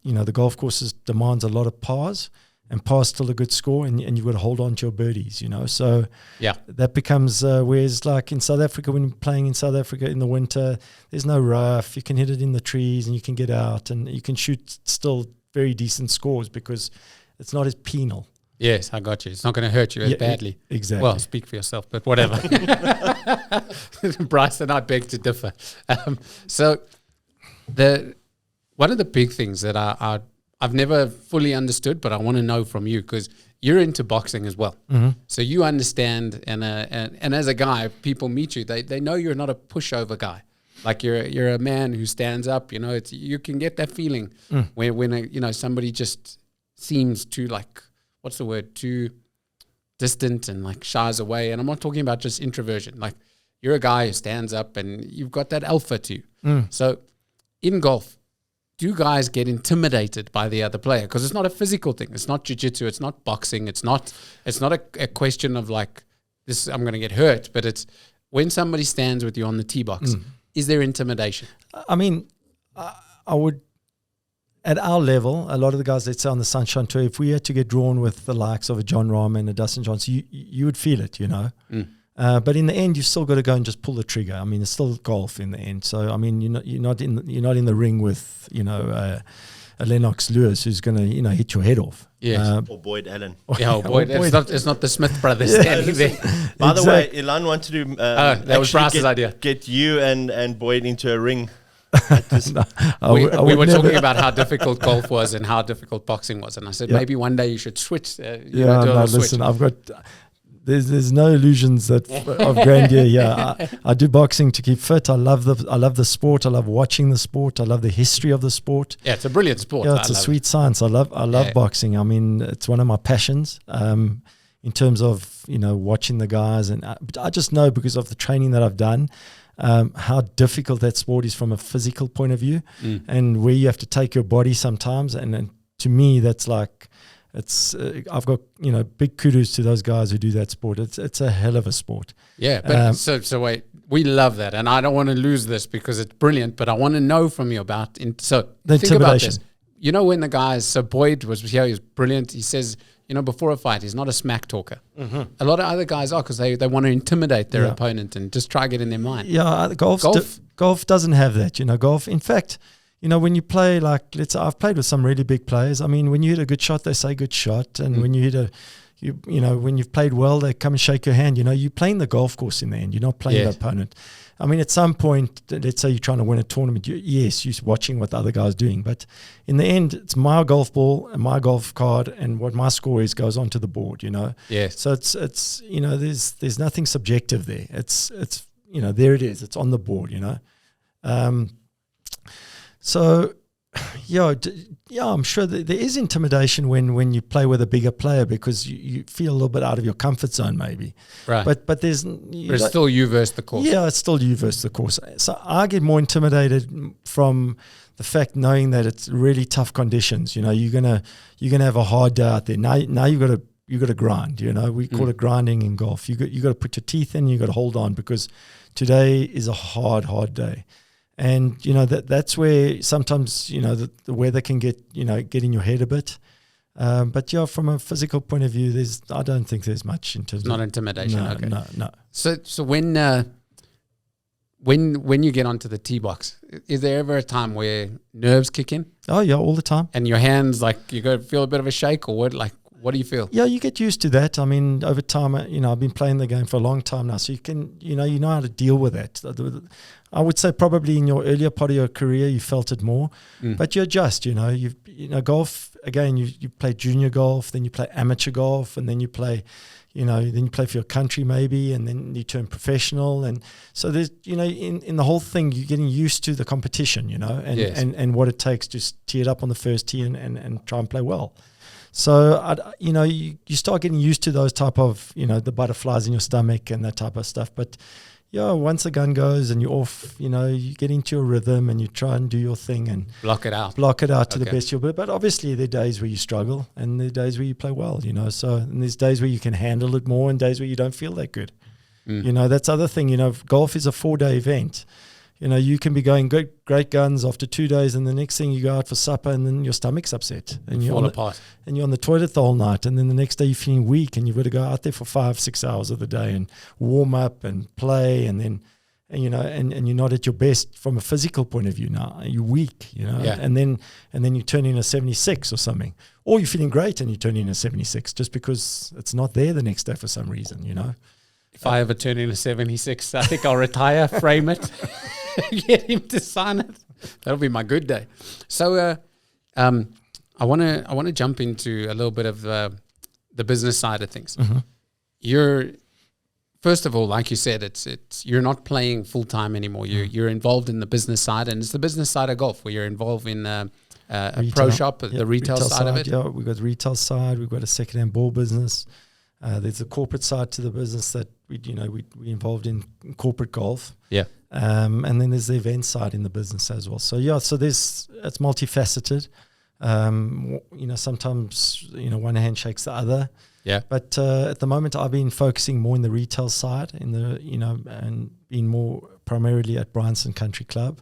the golf courses demands a lot of pars, and par's still a good score, and you've got to hold on to your birdies, So that becomes, whereas like in South Africa, when you're playing in South Africa in the winter, there's no rough. You can hit it in the trees and you can get out and you can shoot still very decent scores because it's not as penal. Yes, I got you. It's not going to hurt you as badly. Exactly. Well, speak for yourself, but whatever. Bryce and I beg to differ. So one of the big things that I've never fully understood, but I want to know from you, because you're into boxing as well. Mm-hmm. So you understand, and as a guy, people meet you, they know you're not a pushover guy. Like you're a man who stands up, you can get that feeling when somebody just seems too too distant and like shies away. And I'm not talking about just introversion. Like you're a guy who stands up and you've got that alpha to you. So in golf, do guys get intimidated by the other player? Because it's not a physical thing. It's not jiu-jitsu. It's not boxing. It's not a question of like, this, I'm going to get hurt. But it's when somebody stands with you on the tee box, is there intimidation? I mean, I would, at our level, a lot of the guys, let's say on the Sunshine Tour, if we had to get drawn with the likes of a John Rahm and a Dustin Johnson, you would feel it, you know. But in the end, you've still got to go and just pull the trigger. I mean, it's still golf in the end. So I mean, you're not in the ring with, you know, a Lennox Lewis who's going to, you know, hit your head off. Yes. Or Boyd Allen. Boyd. It's not the Smith brothers standing there. By the way, Ilan wanted to that was Bryce's idea. Get you and Boyd into a ring. We were talking about how difficult golf was and how difficult boxing was, and I said maybe one day you should switch. Listen, I've got. There's no illusions of grandeur. Yeah, I do boxing to keep fit. I love the sport. I love watching the sport. I love the history of the sport. Yeah, it's a brilliant sport. Yeah, it's a sweet science. I love boxing. I mean, it's one of my passions. In terms of, you know, watching the guys, and I just know because of the training that I've done, how difficult that sport is from a physical point of view, and where you have to take your body sometimes. And to me, that's like. I've got, you know, big kudos to those guys who do that sport. It's a hell of a sport. Yeah, but so wait, we love that, and I don't want to lose this because it's brilliant. But I want to know from you about the think about this. You know, when the guys, so Boyd was here, he was brilliant. He says, you know, before a fight, he's not a smack talker. A lot of other guys are because they want to intimidate their opponent and just try to get in their mind. Yeah, golf doesn't have that. You know, golf. In fact. You know, when you play, like, let's say I've played with some really big players. I mean, when you hit a good shot, they say good shot. And when you hit you know, when you've played well, they come and shake your hand. You know, you're playing the golf course in the end. You're not playing the opponent. I mean, at some point, let's say you're trying to win a tournament. You're watching what the other guy's doing. But in the end, it's my golf ball and my golf card, and what my score is goes onto the board, you know. Yes. So it's you know, there's nothing subjective there. It's you know, there it is. It's on the board, you know. So, I'm sure that there is intimidation when you play with a bigger player because you feel a little bit out of your comfort zone, maybe. Right. But it's still you versus the course. Yeah, it's still you versus the course. So I get more intimidated from the fact knowing that it's really tough conditions. You know, you're gonna have a hard day out there. Now you got to grind. You know, we call it grinding in golf. You got to put your teeth in. You got to hold on because today is a hard day. And, you know, that's where sometimes, you know, the weather can get in your head a bit. But, yeah, from a physical point of view, I don't think there's much in terms of... Not intimidation, okay. No. So when you get onto the tee box, is there ever a time where nerves kick in? Oh, yeah, all the time. And your hands, like, you go feel a bit of a shake or what? Like, what do you feel? Yeah, you get used to that. I mean, over time, you know, I've been playing the game for a long time now, so you know how to deal with that. I would say probably in your earlier part of your career, you felt it more, but you adjust. You know, golf again. You play junior golf, then you play amateur golf, and then you play, then you play for your country maybe, and then you turn professional. And so there's, in the whole thing, you're getting used to the competition, and what it takes to tee it up on the first tee and try and play well. So, you start getting used to those type of, the butterflies in your stomach and that type of stuff. But, yeah, once the gun goes and you're off, you get into your rhythm and you try and do your thing and block it out to the best of your ability. But obviously there are days where you struggle and there are days where you play well, So, and there's days where you can handle it more and days where you don't feel that good. That's the other thing, golf is a 4-day event. You can be going great guns after 2 days, and the next thing you go out for supper, and then your stomach's upset, and you fall apart, and you're on the toilet the whole night, and then the next day you're feeling weak, and you've got to go out there for 5-6 hours of the day and warm up and play, and then, and you're not at your best from a physical point of view now. You're weak, and then you turn in a 76 or something, or you're feeling great and you turn in a 76 just because it's not there the next day for some reason, If I ever turn in a 76, I think I'll retire, frame it, get him to sign it. That'll be my good day. So I want to jump into a little bit of the business side of things. Mm-hmm. You're, first of all, like you said, it's you're not playing full time anymore. You're involved in the business side, and it's the business side of golf where you're involved in a pro shop, the retail side of it. Yeah, we've got the retail side. We've got a second-hand ball business. There's a corporate side to the business that we involved in corporate golf. Yeah. And then there's the event side in the business as well. So it's multifaceted. Sometimes one hand shakes the other. Yeah. But at the moment, I've been focusing more in the retail side, and being more primarily at Bryanston Country Club,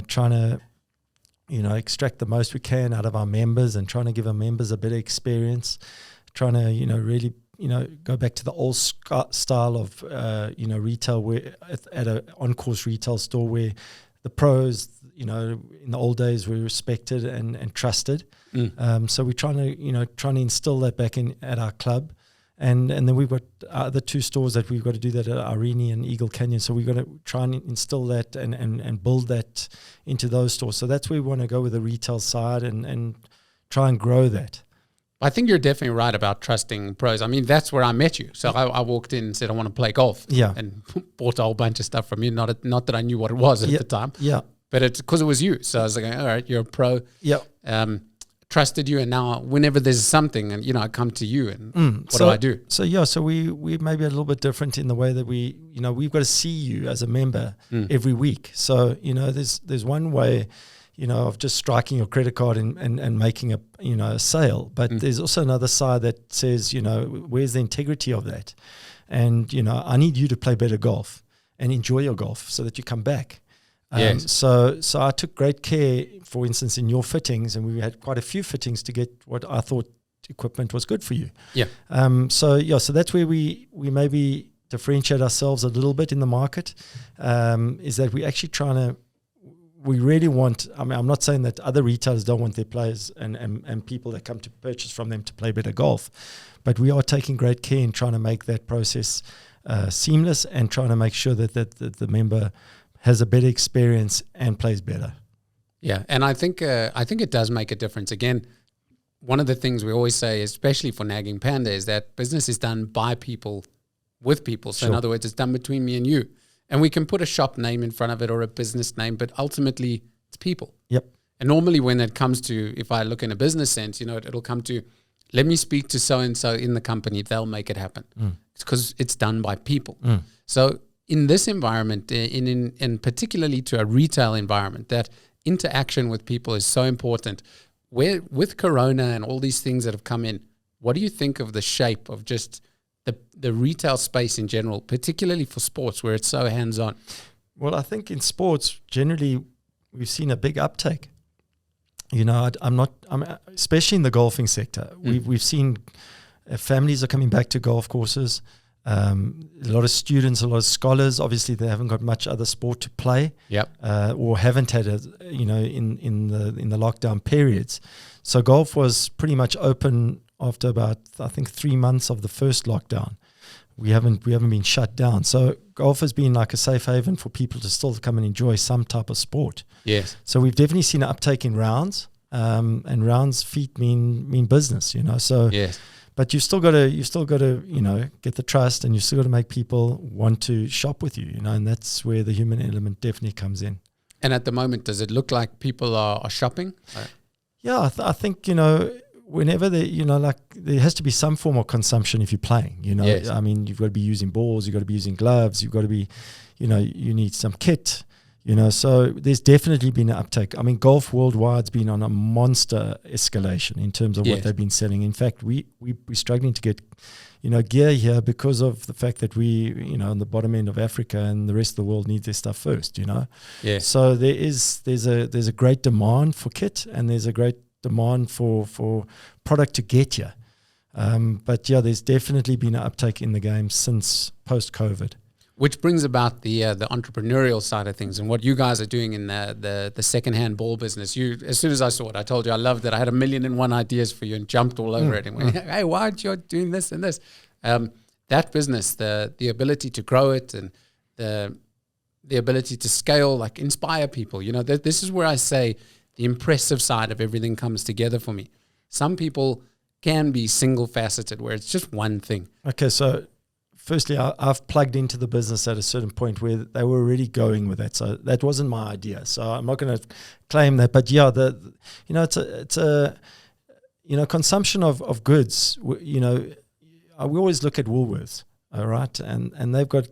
trying to, extract the most we can out of our members and trying to give our members a better experience, trying to, really, go back to the old style of, retail where at an on-course retail store where the pros, in the old days were respected and trusted. So we're trying to instill that back in at our club. And then we've got the 2 stores that we've got to do that at Arini and Eagle Canyon. So we've got to try and instill that and build that into those stores. So that's where we want to go with the retail side and try and grow that. I think you're definitely right about trusting pros. I mean, that's where I met you. So I walked in and said, I want to play golf. Yeah. And bought a whole bunch of stuff from you. Not that I knew what it was at the time. Yeah. But it's because it was you. So I was like, all right, you're a pro. Yeah. Trusted you, and now whenever there's something, and I come to you, and what do I do? So we may be a little bit different in the way that we've got to see you as a member every week. So there's one way, of just striking your credit card and making a sale, but there's also another side that says, where's the integrity of that, and I need you to play better golf and enjoy your golf so that you come back. Yes. So I took great care, for instance, in your fittings, and we had quite a few fittings to get what I thought equipment was good for you. Yeah. So that's where we maybe differentiate ourselves a little bit in the market, is that we actually we really want, I'm not saying that other retailers don't want their players and people that come to purchase from them to play better golf, but we are taking great care in trying to make that process seamless and trying to make sure that the member has a better experience and plays better. Yeah, and I think it does make a difference. Again, one of the things we always say, especially for Nagging Panda, is that business is done by people, with people. So in other words, it's done between me and you. And we can put a shop name in front of it or a business name, but ultimately it's people. Yep. And normally when it comes to, if I look in a business sense, it'll come to, let me speak to so-and-so in the company, they'll make it happen. It's because it's done by people. So in this environment, in particularly to a retail environment, that interaction with people is so important. Where with Corona and all these things that have come in, what do you think of the shape of just the retail space in general, particularly for sports where it's so hands-on? Well, I think in sports, generally, we've seen a big uptake. Especially in the golfing sector, we've seen families are coming back to golf courses. A lot of students, a lot of scholars, obviously they haven't got much other sport to play, or haven't had it, in the lockdown periods. So golf was pretty much open after about, I think, 3 months of the first lockdown. We haven't been shut down. So golf has been like a safe haven for people to still come and enjoy some type of sport. Yes. So we've definitely seen an uptake in rounds, and rounds feet mean business, So yes. But you've still got to, get the trust, and you've still got to make people want to shop with you, and that's where the human element definitely comes in. And at the moment, does it look like people are shopping? Yeah, I think, whenever there has to be some form of consumption if you're playing, Yes. I mean, you've got to be using balls, you've got to be using gloves, you've got to be, you need some kit. So there's definitely been an uptake. I mean, golf worldwide's been on a monster escalation in terms of what they've been selling. In fact, we're struggling to get, gear here because of the fact that we, on the bottom end of Africa, and the rest of the world needs their stuff first, Yeah. So there's a great demand for kit, and there's a great demand for product to get here. But there's definitely been an uptake in the game since post-COVID. Which brings about the entrepreneurial side of things and what you guys are doing in the secondhand ball business. As soon as I saw it, I told you I loved it. I had 1,001 ideas for you and jumped all over it and went, hey, why aren't you doing this and this? That business, the ability to grow it and the ability to scale, like inspire people. This is where I say the impressive side of everything comes together for me. Some people can be single-faceted where it's just one thing. Okay, so firstly, I've plugged into the business at a certain point where they were already going with that. So that wasn't my idea. So I'm not going to claim that. But it's a consumption of goods. We always look at Woolworths, all right, and they've got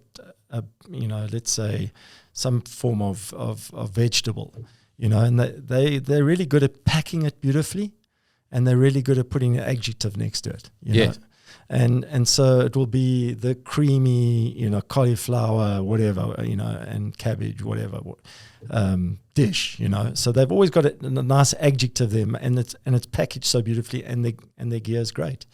let's say some form of vegetable, and they're really good at packing it beautifully, and they're really good at putting an adjective next to it. Know? And so it will be the creamy, cauliflower, whatever, and cabbage, whatever, dish, So they've always got a nice adjective there, and it's packaged so beautifully, and their gear is great.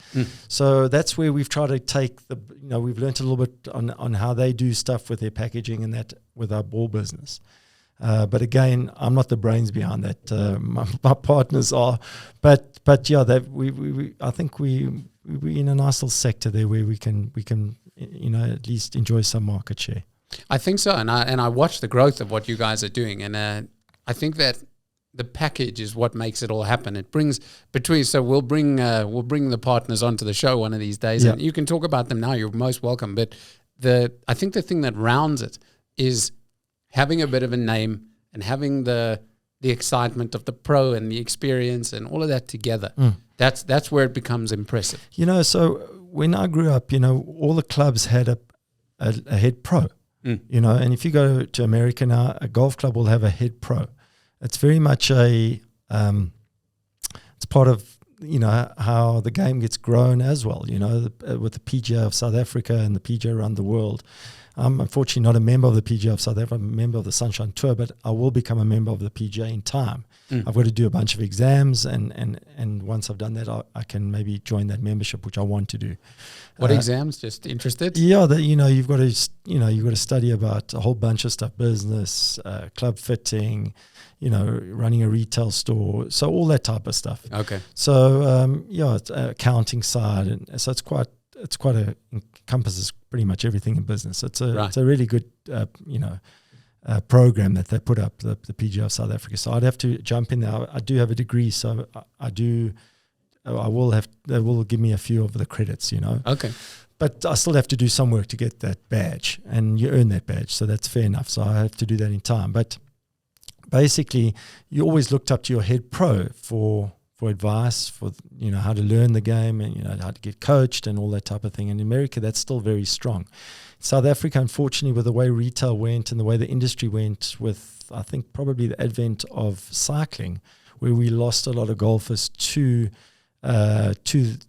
So that's where we've tried to take we've learnt a little bit on how they do stuff with their packaging and that with our ball business. But again, I'm not the brains behind that. My partners are, but yeah, I think we're in a nice little sector there where we can at least enjoy some market share. I think so, and I watch the growth of what you guys are doing, and I think that the package is what makes it all happen. It brings so we'll bring the partners onto the show one of these days, and you can talk about them now. You're most welcome. But I think the thing that rounds it is having a bit of a name and having the excitement of the pro and the experience and all of that together. That's where it becomes impressive. So when I grew up, all the clubs had a head pro. And if you go to America now, a golf club will have a head pro. It's very much it's part of, how the game gets grown as well, with the PGA of South Africa and the PGA around the world. I'm unfortunately not a member of the PGA of South Africa. I'm a member of the Sunshine Tour, but I will become a member of the PGA in time. I've got to do a bunch of exams, and once I've done that, I can maybe join that membership, which I want to do. What exams? Just interested? Yeah, you've got to study about a whole bunch of stuff: business, club fitting, running a retail store, so all that type of stuff. Okay. So it's accounting side, and so it's quite encompasses pretty much everything in business. It's a really good program that they put up, the PGA of South Africa. So I'd have to jump in there. I do have a degree, so they will give me a few of the credits, Okay. But I still have to do some work to get that badge, and you earn that badge, so that's fair enough. So I have to do that in time. But basically, you always looked up to your head pro for advice, for how to learn the game, and how to get coached and all that type of thing. In America, that's still very strong. South Africa, unfortunately, with the way retail went and the way the industry went, with I think probably the advent of cycling, where we lost a lot of golfers to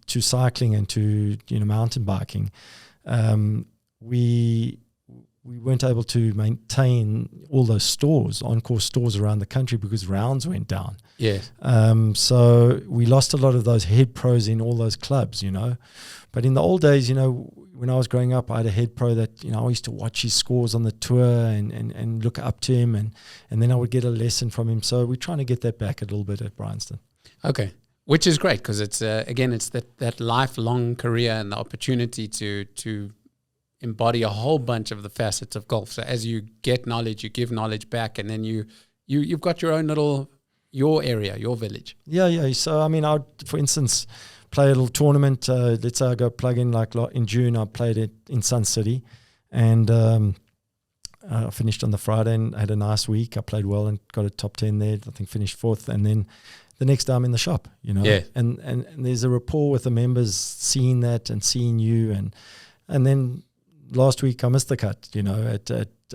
cycling and to mountain biking, we weren't able to maintain all those stores, on-course stores around the country, because rounds went down. Yeah. So we lost a lot of those head pros in all those clubs, But in the old days, when I was growing up, I had a head pro that, I used to watch his scores on the tour and look up to him, and then I would get a lesson from him. So we're trying to get that back a little bit at Bryanston. Okay. Which is great, because it's, again, it's that lifelong career and the opportunity to embody a whole bunch of the facets of golf. So as you get knowledge, you give knowledge back, and then you've got your own little, your area, your village. Yeah. So, I mean, I would, for instance, play a little tournament. Let's say I go plug in, like in June, I played it in Sun City, and I finished on the Friday and had a nice week. I played well and got a top 10 there. I think finished 4th, and then the next day I'm in the shop, Yeah. And there's a rapport with the members, seeing that and seeing you, and then last week I missed the cut,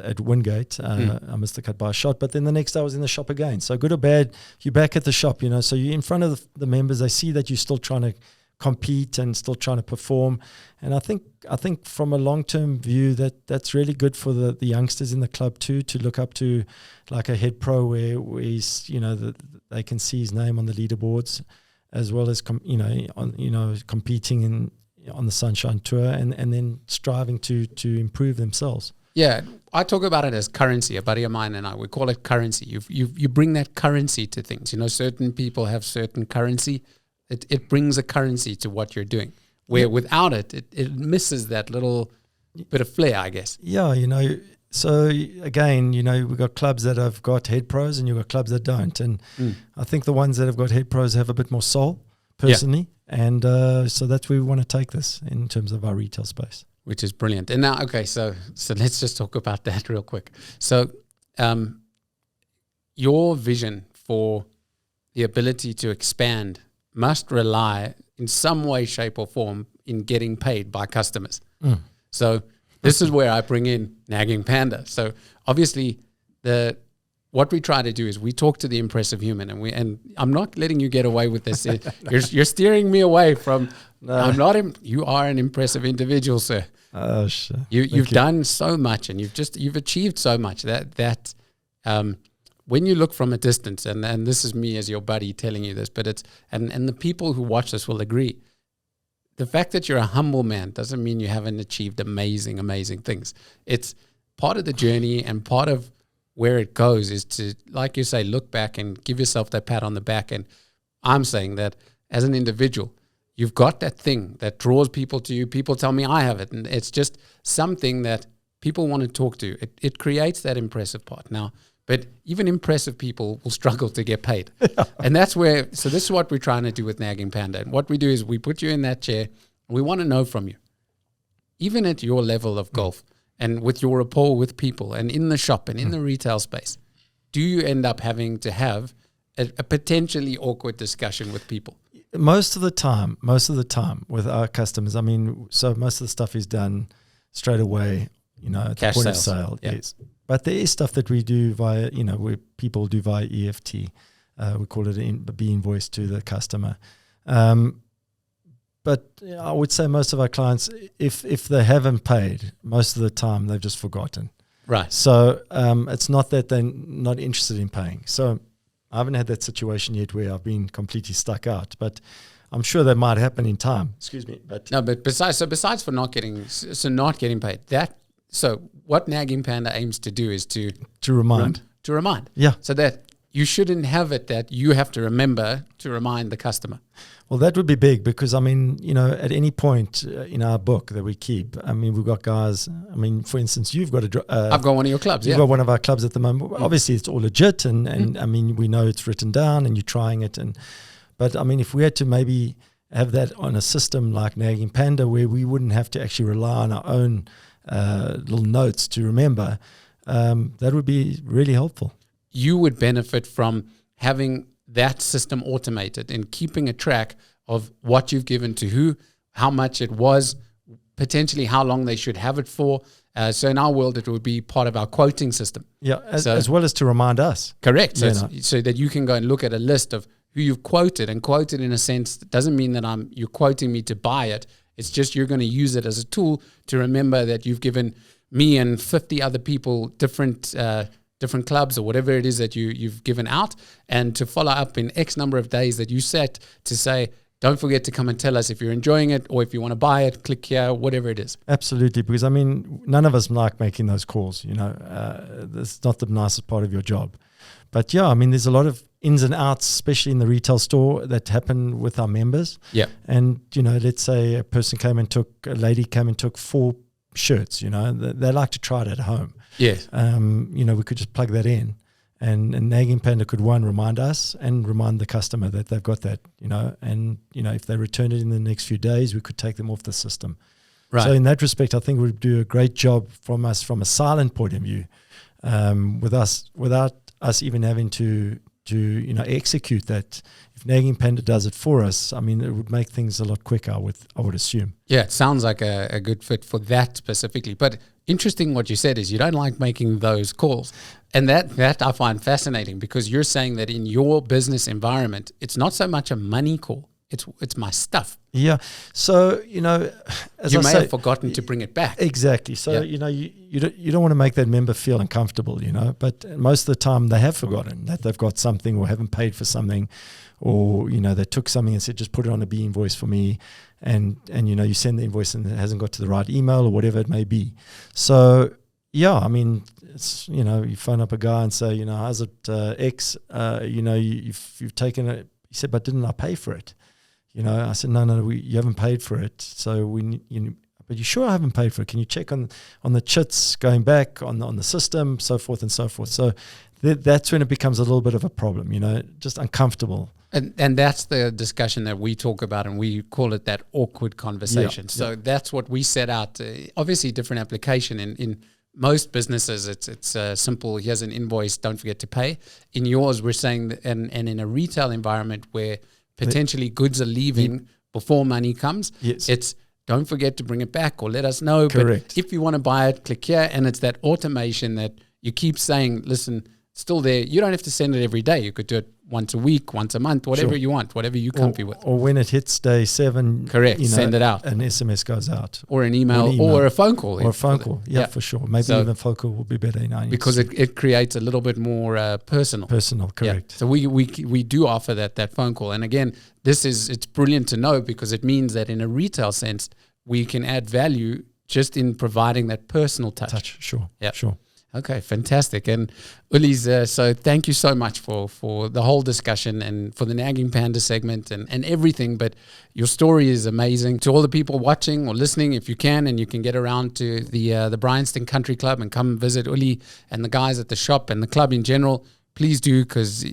at Wingate. I missed the cut by a shot, but then the next day I was in the shop again. So good or bad, you're back at the shop, so you're in front of the members. They see that you're still trying to compete and still trying to perform. And I think from a long-term view, that's really good for the youngsters in the club too, to look up to like a head pro where he's, they can see his name on the leaderboards, as well as competing on the Sunshine Tour, and then striving to improve themselves. Yeah, I talk about it as currency. A buddy of mine and I, we call it currency. You bring that currency to things. Certain people have certain currency. It brings a currency to what you're doing. Where without it misses that little bit of flair, I guess. Yeah, So again, we've got clubs that have got head pros, and you've got clubs that don't. And I think the ones that have got head pros have a bit more soul, personally. Yeah. And so that's where we want to take this in terms of our retail space. Which is brilliant. And now, okay, so let's just talk about that real quick. So your vision for the ability to expand must rely in some way, shape or form in getting paid by customers. So this is where I bring in Nagging Panda. So obviously, what we try to do is we talk to the impressive human, and I'm not letting you get away with this. You're steering me away from. No. I'm not. You are an impressive individual, sir. Oh, sure. You've done so much, and you've achieved so much that when you look from a distance, and this is me as your buddy telling you this, but it's and the people who watch this will agree. The fact that you're a humble man doesn't mean you haven't achieved amazing, amazing things. It's part of the journey, and part of where it goes is to, like you say, look back and give yourself that pat on the back. And I'm saying that as an individual, you've got that thing that draws people to you. People tell me I have it, and it's just something that people want to talk to. It creates that impressive part. Now, but even impressive people will struggle to get paid. And that's where, so this is what we're trying to do with Nagging Panda. And what we do is we put you in that chair, and we want to know from you, even at your level of golf and with your rapport with people and in the shop and in the retail space, do you end up having to have a potentially awkward discussion with people? Most of the time with our customers, I mean, so most of the stuff is done straight away, at Cash the point sales. of sale. Yeah. Yes. But there is stuff that we do via, where people do via EFT. We call it be invoiced to the customer. But I would say most of our clients, if they haven't paid, most of the time they've just forgotten. Right. So it's not that they're not interested in paying. So I haven't had that situation yet where I've been completely stuck out, but I'm sure that might happen in time. Excuse me. But besides for not getting paid, so what Nagging Panda aims to do is to remind. To remind. Yeah. So that you shouldn't have it that you have to remember to remind the customer. Well, that would be big because, at any point in our book that we keep, we've got guys, for instance, you've got I've got one of your clubs, You've got one of our clubs at the moment. Obviously, it's all legit and we know it's written down and you're trying it. But if we had to maybe have that on a system like Nagging Panda where we wouldn't have to actually rely on our own little notes to remember, that would be really helpful. You would benefit from having that system automated and keeping a track of what you've given to who, how much it was, potentially how long they should have it for. So in our world, it would be part of our quoting system. Yeah, as well as to remind us. Correct. So that you can go and look at a list of who you've quoted, and quoted in a sense doesn't mean that you're quoting me to buy it. It's just you're going to use it as a tool to remember that you've given me and 50 other people different clubs or whatever it is that you've given out, and to follow up in X number of days that you set to say, don't forget to come and tell us if you're enjoying it, or if you want to buy it, click here, whatever it is. Absolutely, because none of us like making those calls. That's not the nicest part of your job. But yeah, there's a lot of ins and outs, especially in the retail store, that happen with our members. Yeah. And, let's say a lady came and took 4 shirts, they like to try it at home. Yes. We could just plug that in, and Nagging Panda could remind us and remind the customer that they've got that, and if they return it in the next few days, we could take them off the system. Right. So in that respect, I think we'd do a great job from a silent point of view, without us even having to execute that. If Nagging Panda does it for us, it would make things a lot quicker, I would assume. Yeah, it sounds like a good fit for that specifically. But interesting what you said is you don't like making those calls. And that I find fascinating, because you're saying that in your business environment, it's not so much a money call. It's my stuff. Yeah. So, as you may have forgotten to bring it back. Exactly. So, you don't want to make that member feel uncomfortable, but most of the time they have forgotten that they've got something or haven't paid for something, or, they took something and said, just put it on a B invoice for me. And you send the invoice and it hasn't got to the right email or whatever it may be. So, yeah, it's, you phone up a guy and say, how's it X, you've taken it. He said, but didn't I pay for it? I said, no, you haven't paid for it. So but you sure I haven't paid for it? Can you check on the chits going back on the system, so forth and so forth. So that's when it becomes a little bit of a problem, just uncomfortable. And that's the discussion that we talk about, and we call it that awkward conversation. Yeah, so that's what we set out. Obviously, different application in most businesses. It's simple. Here's an invoice. Don't forget to pay. In yours, we're saying that, and in a retail environment where potentially goods are leaving before money comes. Yes. It's don't forget to bring it back or let us know. Correct. But if you want to buy it, click here. And it's that automation that you keep saying, listen, it's still there. You don't have to send it every day. You could do it once a week, once a month, whatever you want, whatever you're comfy with. Or when it hits day 7. Correct. Send it out. An SMS goes out. Or an email. Or a phone call. Or a phone call. Yeah, for sure. Maybe even a phone call will be better in our because it creates a little bit more personal. Personal, correct. Yeah. So we do offer that phone call. And again, it's brilliant to know because it means that in a retail sense, we can add value just in providing that personal touch. Sure. Yeah. Sure. Okay, fantastic. And Uli's, so thank you so much for the whole discussion and for the Nagging Panda segment and everything. But your story is amazing. To all the people watching or listening, if you can, and you can get around to the Bryanston Country Club and come visit Uli and the guys at the shop and the club in general, please do, because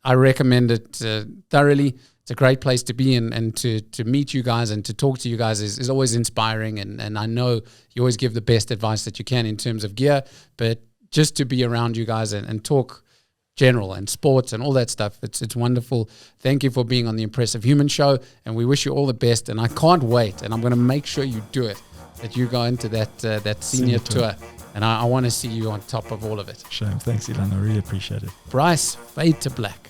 I recommend it thoroughly. It's a great place to be and to meet you guys and to talk to you guys is always inspiring. And I know you always give the best advice that you can in terms of gear, but just to be around you guys and talk general and sports and all that stuff, it's wonderful. Thank you for being on the Impressive Human Show, and we wish you all the best. And I can't wait, and I'm going to make sure you do it, that you go into that senior tour. And I want to see you on top of all of it. Shame. Thanks, Ilan. I really appreciate it. Bryce, fade to black.